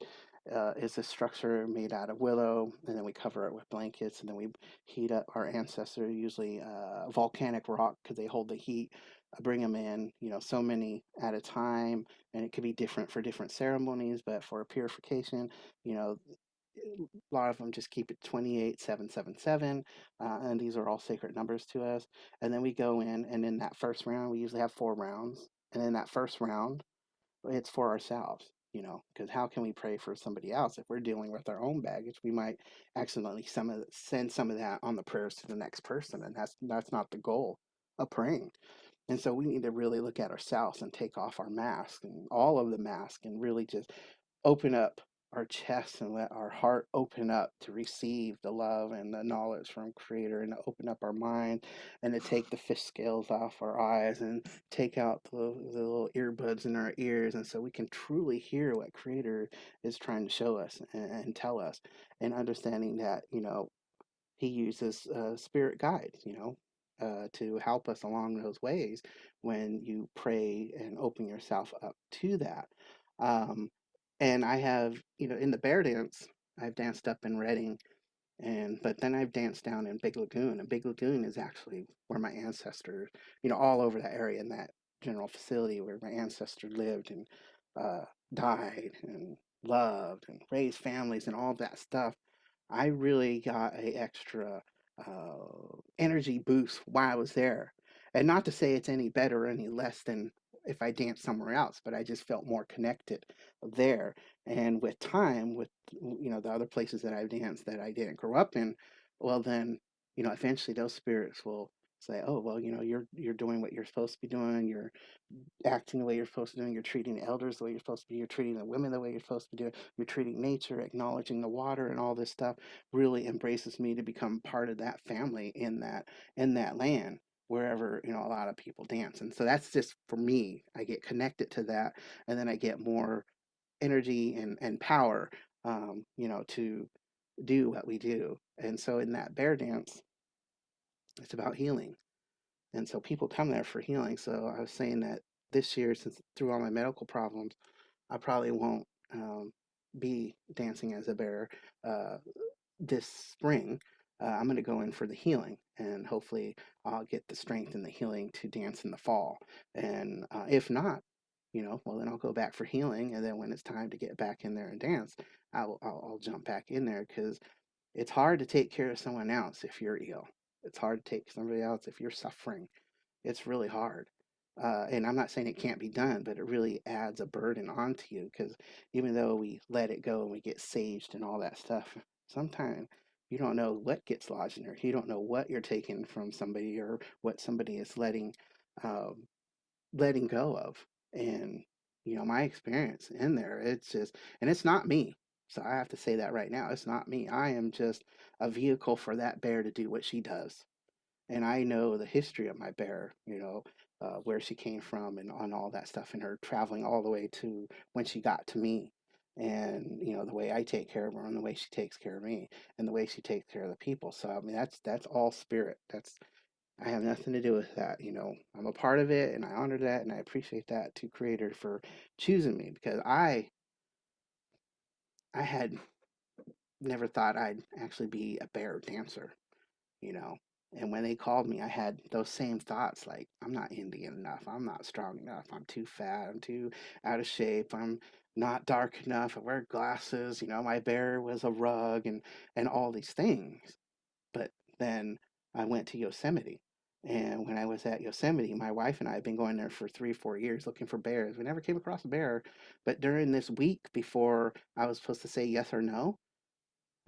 is a structure made out of willow, and then we cover it with blankets, and then we heat up our ancestor, usually volcanic rock, because they hold the heat. Bring them in, so many at a time, and it could be different for different ceremonies. But for purification, you know, a lot of them just keep it 28777, and these are all sacred numbers to us. And then we go in, and in that first round, we usually have 4 rounds. And in that first round, it's for ourselves, because how can we pray for somebody else if we're dealing with our own baggage? We might accidentally send some of that on the prayers to the next person, and that's not the goal of praying. And so we need to really look at ourselves and take off our mask and all of the mask and really just open up our chest and let our heart open up to receive the love and the knowledge from Creator, and to open up our mind and to take the fish scales off our eyes and take out the little earbuds in our ears, and so we can truly hear what Creator is trying to show us and tell us, and understanding that he uses spirit guides, to help us along those ways when you pray and open yourself up to that. Um, and I have, in the bear dance, I've danced up in Reading, but then I've danced down in Big Lagoon, and Big Lagoon is actually where my ancestors, all over that area in that general facility where my ancestor lived and uh, died and loved and raised families and all that stuff. I really got a extra energy boost while I was there. And not to say it's any better or any less than if I danced somewhere else, but I just felt more connected there. And with time, with the other places that I've danced that I didn't grow up in, well then, eventually those spirits will say, oh well, you're doing what you're supposed to be doing. You're acting the way you're supposed to do. You're treating the elders the way you're supposed to be. You're treating the women the way you're supposed to be doing. You're treating nature, acknowledging the water, and all this stuff really embraces me to become part of that family in that land wherever a lot of people dance. And so that's just for me. I get connected to that, and then I get more energy and power, to do what we do. And so in that bear dance, it's about healing. And so people come there for healing. So I was saying that this year, since through all my medical problems, I probably won't be dancing as a bear uh, this spring. I'm going to go in for the healing, and hopefully I'll get the strength and the healing to dance in the fall. And if not, well, then I'll go back for healing, and then when it's time to get back in there and dance, I'll jump back in there, because it's hard to take care of someone else if you're ill. It's hard to take somebody else if you're suffering. It's really hard. And I'm not saying it can't be done, but it really adds a burden onto you, because even though we let it go and we get saged and all that stuff, sometimes you don't know what gets lodged in there. You don't know what you're taking from somebody or what somebody is um, letting go of. And my experience in there, it's just, and it's not me. So I have to say that right now. It's not me. I am just a vehicle for that bear to do what she does. And I know the history of my bear, where she came from and on all that stuff, and her traveling all the way to when she got to me. And the way I take care of her, and the way she takes care of me, and the way she takes care of the people. So I mean, that's all spirit. I have nothing to do with that. I'm a part of it, and I honor that, and I appreciate that to Creator for choosing me, because I had never thought I'd actually be a bear dancer, you know. And when they called me, I had those same thoughts, like, I'm not Indian enough, I'm not strong enough, I'm too fat, I'm too out of shape, I'm not dark enough, I wear glasses, my bear was a rug, and all these things. But then I went to Yosemite. And when I was at Yosemite, my wife and I had been going there for 3 or 4 years looking for bears. We never came across a bear. But during this week before I was supposed to say yes or no,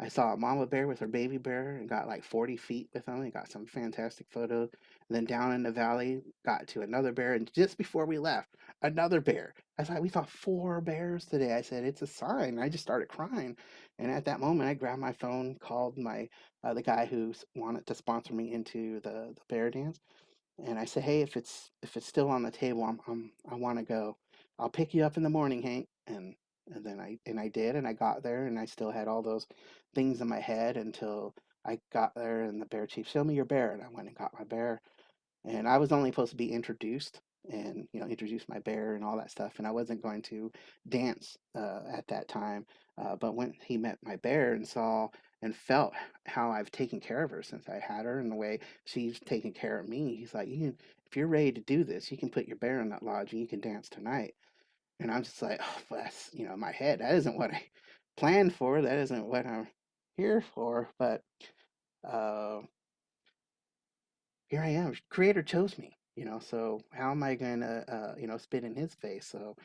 I saw a mama bear with her baby bear and got like 40 feet with them and got some fantastic photos. And then down in the valley, got to another bear. And just before we left, another bear. I was like, we saw 4 bears today. I said, it's a sign. I just started crying. And at that moment, I grabbed my phone, called the guy who wanted to sponsor me into the bear dance. And I said, hey, if it's still on the table, I want to go. I'll pick you up in the morning, Hank. And then I did, and I got there, and I still had all those things in my head until I got there, and the bear chief, show me your bear, and I went and got my bear. And I was only supposed to be introduced, and introduce my bear and all that stuff, and I wasn't going to dance at that time. But when he met my bear and saw and felt how I've taken care of her since I had her, and the way she's taken care of me, he's like, if you're ready to do this, you can put your bear in that lodge and you can dance tonight. And I'm just like, oh, that's, in my head, that isn't what planned for. That isn't what I'm here for. But uh, here I am. Creator chose me, so how am I going to, spit in his face? So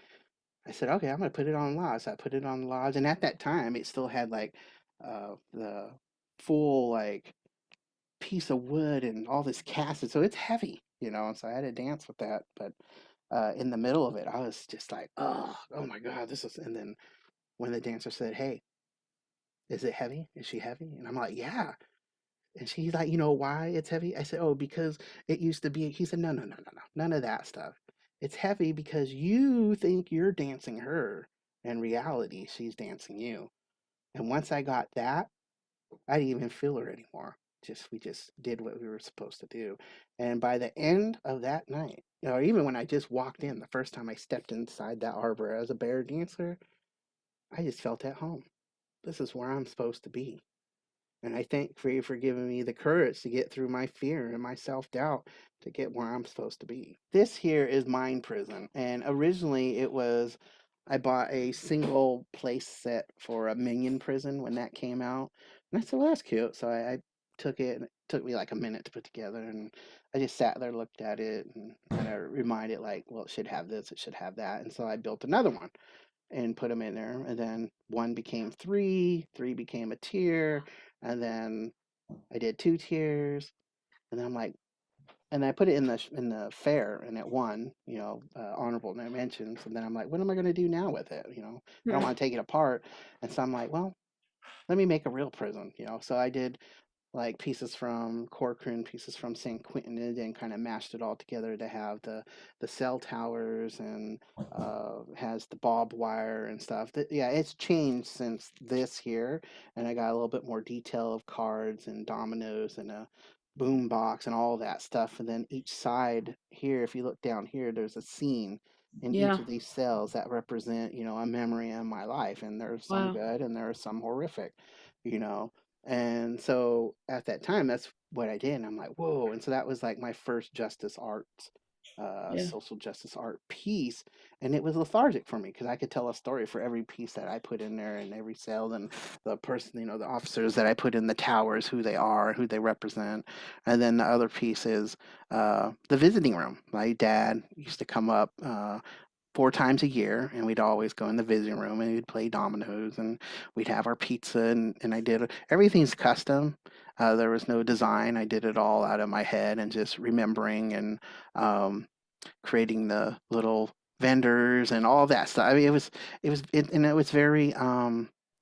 I said, okay, I'm going to put it on live. So I put it on live. And at that time, it still had like the full like piece of wood and all this cast. So it's heavy, and so I had to dance with that. But in the middle of it, I was just like, oh my God, this is. And then when the dancer said, hey, is it heavy? Is she heavy? And I'm like, yeah. And she's like, you know why it's heavy? I said, oh, because it used to be. He said, no, no, no, no, no, none of that stuff. It's heavy because you think you're dancing her. In reality, she's dancing you. And once I got that, I didn't even feel her anymore. We just did what we were supposed to do. And by the end of that night, or even when I just walked in, the first time I stepped inside that arbor as a bear dancer, I just felt at home. This is where I'm supposed to be. And I thank for you for giving me the courage to get through my fear and my self doubt to get where I'm supposed to be. This here is Mind Prison. And originally I bought a single place set for a Minion Prison when that came out. And I said, well, that's cute. So I took it, and it took me like a minute to put together. And I just sat there, looked at it, and kind of reminded, like, well, it should have this, it should have that. And so I built another one and put them in there. And then one became three became a tier. And then I did 2 tiers. And then I'm like, and I put it in the fair, and it won, honorable mentions. And then I'm like, what am I going to do now with it? I don't want to take it apart. And so I'm like, well, let me make a real prison. So I did like pieces from Corcoran, pieces from San Quentin, and then kind of mashed it all together to have the cell towers, and has the barbed wire and stuff. Yeah, it's changed since this here, and I got a little bit more detail of cards and dominoes and a boom box and all that stuff. And then each side here, if you look down here, there's a scene in each Yeah. of these cells that represent, a memory in my life, and there's some Wow. good and there's some horrific, you know. And so at that time, that's what I did. And I'm like, whoa. And so that was like my first justice art, Yeah. social justice art piece. And it was lethargic for me because I could tell a story for every piece that I put in there, and every cell, and the person, the officers that I put in the towers, who they are, who they represent. And then the other piece is the visiting room. My dad used to come up 4 times a year, and we'd always go in the visiting room, and we'd play dominoes, and we'd have our pizza, and I did everything's custom. There was no design. I did it all out of my head and just remembering, and creating the little vendors and all that stuff. I mean, and it was very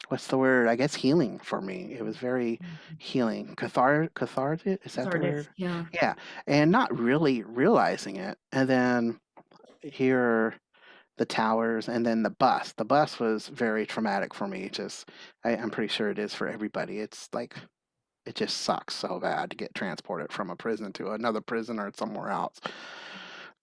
what's the word? I guess healing for me. It was very healing, cathartic. Is that the Cathartic. word? Yeah. Yeah, and not really realizing it, and then here the towers, and then the bus. The bus was very traumatic for me. I'm pretty sure it is for everybody. It's like it just sucks so bad to get transported from a prison to another prison or somewhere else.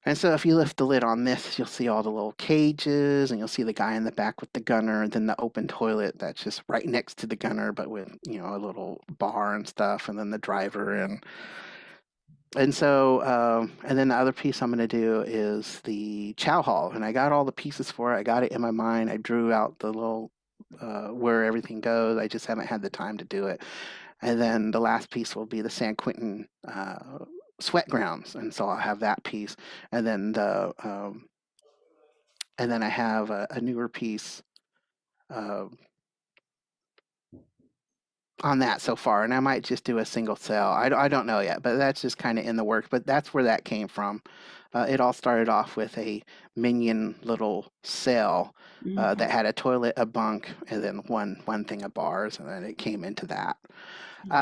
And so if you lift the lid on this, you'll see all the little cages, and you'll see the guy in the back with the gunner, and then the open toilet that's just right next to the gunner, but with, a little bar and stuff, and then the driver, and so, and then the other piece I'm going to do is the chow hall, and I got all the pieces for it. I got it in my mind. I drew out the little where everything goes. I just haven't had the time to do it. And then the last piece will be the San Quentin sweat grounds, and so I'll have that piece. And then and then I have a newer piece uh, on that so far, and I might just do a single cell. I don't know yet, but that's just kind of in the works. But that's where that came from. It all started off with a minion little cell that had a toilet, a bunk, and then one thing of bars, and then it came into that.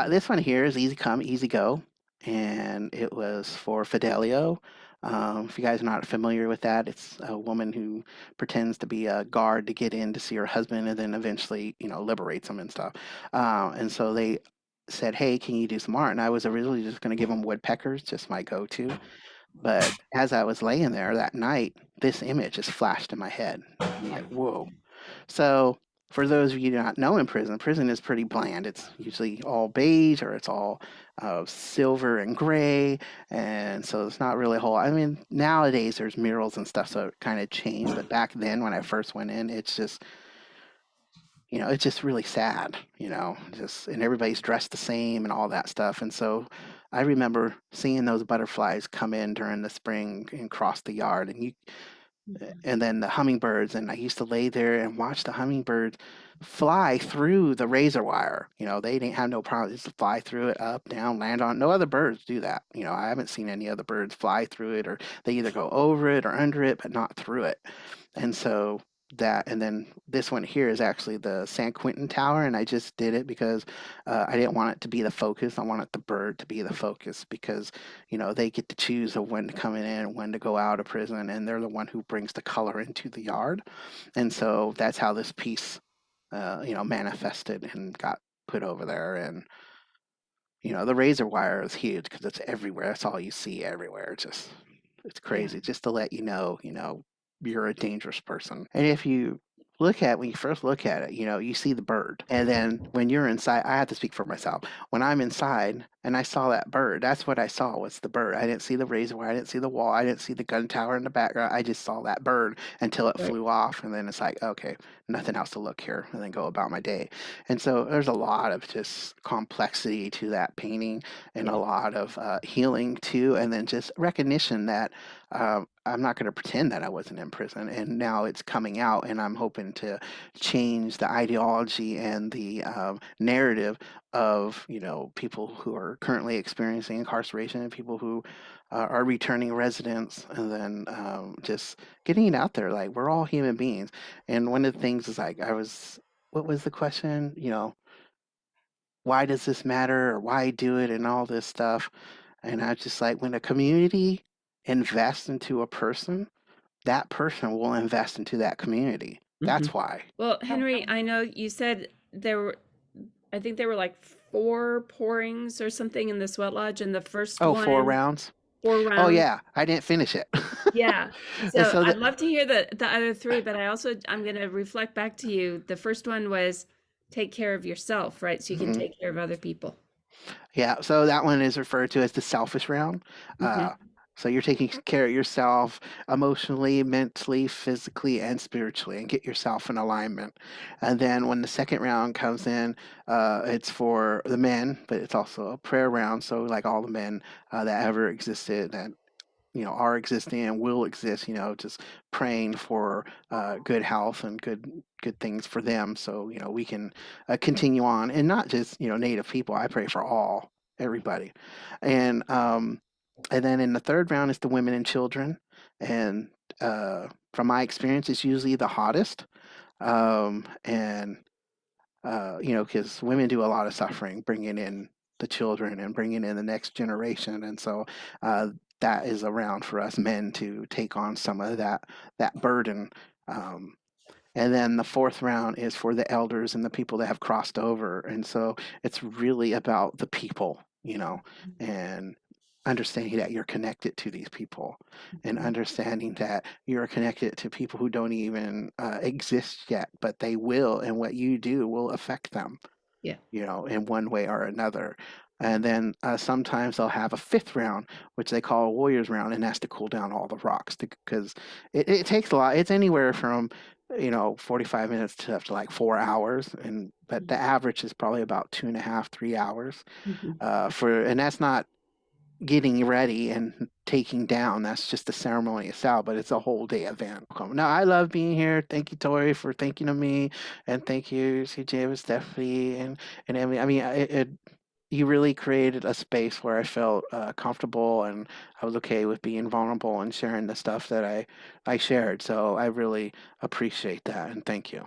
This one here is easy come, easy go, and it was for Fidelio. If you guys are not familiar with that, it's a woman who pretends to be a guard to get in to see her husband, and then eventually, liberates him and stuff. And so they said, "Hey, can you do some art?" And I was originally just going to give them woodpeckers, just my go-to. But as I was laying there that night, this image just flashed in my head. I'm like, whoa. So for those of you who not know, in prison is pretty bland. It's usually all beige, or it's all silver and gray, and so it's not really a whole. I mean, nowadays there's murals and stuff, so it kind of changed. But back then, when I first went in, it's just, it's just really sad, and everybody's dressed the same and all that stuff. And so I remember seeing those butterflies come in during the spring and cross the yard, and then the hummingbirds, and I used to lay there and watch the hummingbirds fly through the razor wire. They didn't have no problem, just fly through it, up, down, land on. No other birds do that. I haven't seen any other birds fly through it, or they either go over it or under it, but not through it. And so and then this one here is actually the San Quentin Tower, and I just did it because I didn't want it to be the focus. I wanted the bird to be the focus because they get to choose of when to come in and when to go out of prison, and they're the one who brings the color into the yard. And so that's how this piece manifested and got put over there. And the razor wire is huge because it's everywhere. That's all you see everywhere. It's crazy. Just to let you know, you're a dangerous person. And if you when you first look at it, you see the bird. And then when you're inside, I have to speak for myself. When I'm inside and I saw that bird, that's what I saw was the bird. I didn't see the razor wire. I didn't see the wall. I didn't see the gun tower in the background. I just saw that bird until it Right. flew off. And then it's like, okay, nothing else to look here, and then go about my day. And so there's a lot of just complexity to that painting, and a lot of healing too. And then just recognition that I'm not going to pretend that I wasn't in prison, and now it's coming out, and I'm hoping to change the ideology and the narrative of people who are currently experiencing incarceration, and people who are returning residents, and then just getting it out there, like we're all human beings. And one of the things is like what was the question? Why does this matter, or why do it, and all this stuff. And I was just like, when a community invests into a person, that person will invest into that community. That's why. Well, Henry, I know you said I think there were like 4 pourings or something in the sweat lodge, and the first Oh, one. 4 rounds? 4 rounds. Oh, yeah. I didn't finish it. Yeah. And So so I'd love to hear the other 3, but I'm going to reflect back to you. The first one was take care of yourself, right? So you can take care of other people. Yeah, so that one is referred to as the selfish round. So you're taking care of yourself emotionally, mentally, physically, and spiritually, and get yourself in alignment. And then when the second round comes in, it's for the men, but it's also a prayer round. So like all the men that ever existed, that are existing and will exist, just praying for good health and good things for them, so we can continue on, and not just Native people. I pray for everybody. And then in the third round is the women and children, and from my experience, it's usually the hottest. And because women do a lot of suffering, bringing in the children and bringing in the next generation, and so that is around for us men to take on some of that burden. And then the fourth round is for the elders and the people that have crossed over, and so it's really about the people, and understanding that you're connected to these people, and understanding that you're connected to people who don't even exist yet, but they will, and what you do will affect them. Yeah. In one way or another. And then sometimes they'll have a fifth round, which they call a warriors round, and that's to cool down all the rocks, because it takes a lot. It's anywhere from 45 minutes to up to like 4 hours, but the average is probably about 2.5, 3 hours and that's not getting ready and taking down. That's just the ceremony itself, but it's a whole day event. Now, I love being here. Thank you, Tori, for thinking of me, and thank you, CJ, and Stephanie, and Emily. I mean, you really created a space where I felt comfortable, and I was okay with being vulnerable and sharing the stuff that I shared. So I really appreciate that, and thank you.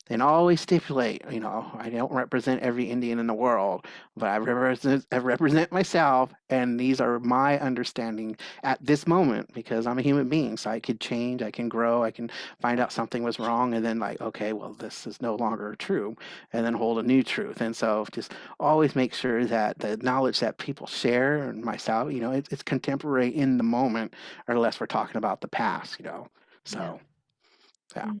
And always stipulate, I don't represent every Indian in the world, but I represent myself, and these are my understanding at this moment, because I'm a human being, so I could change, I can grow, I can find out something was wrong, and then like, okay, well, this is no longer true, and then hold a new truth. And so just always make sure that the knowledge that people share, and myself, it's contemporary in the moment, unless we're talking about the past, so yeah.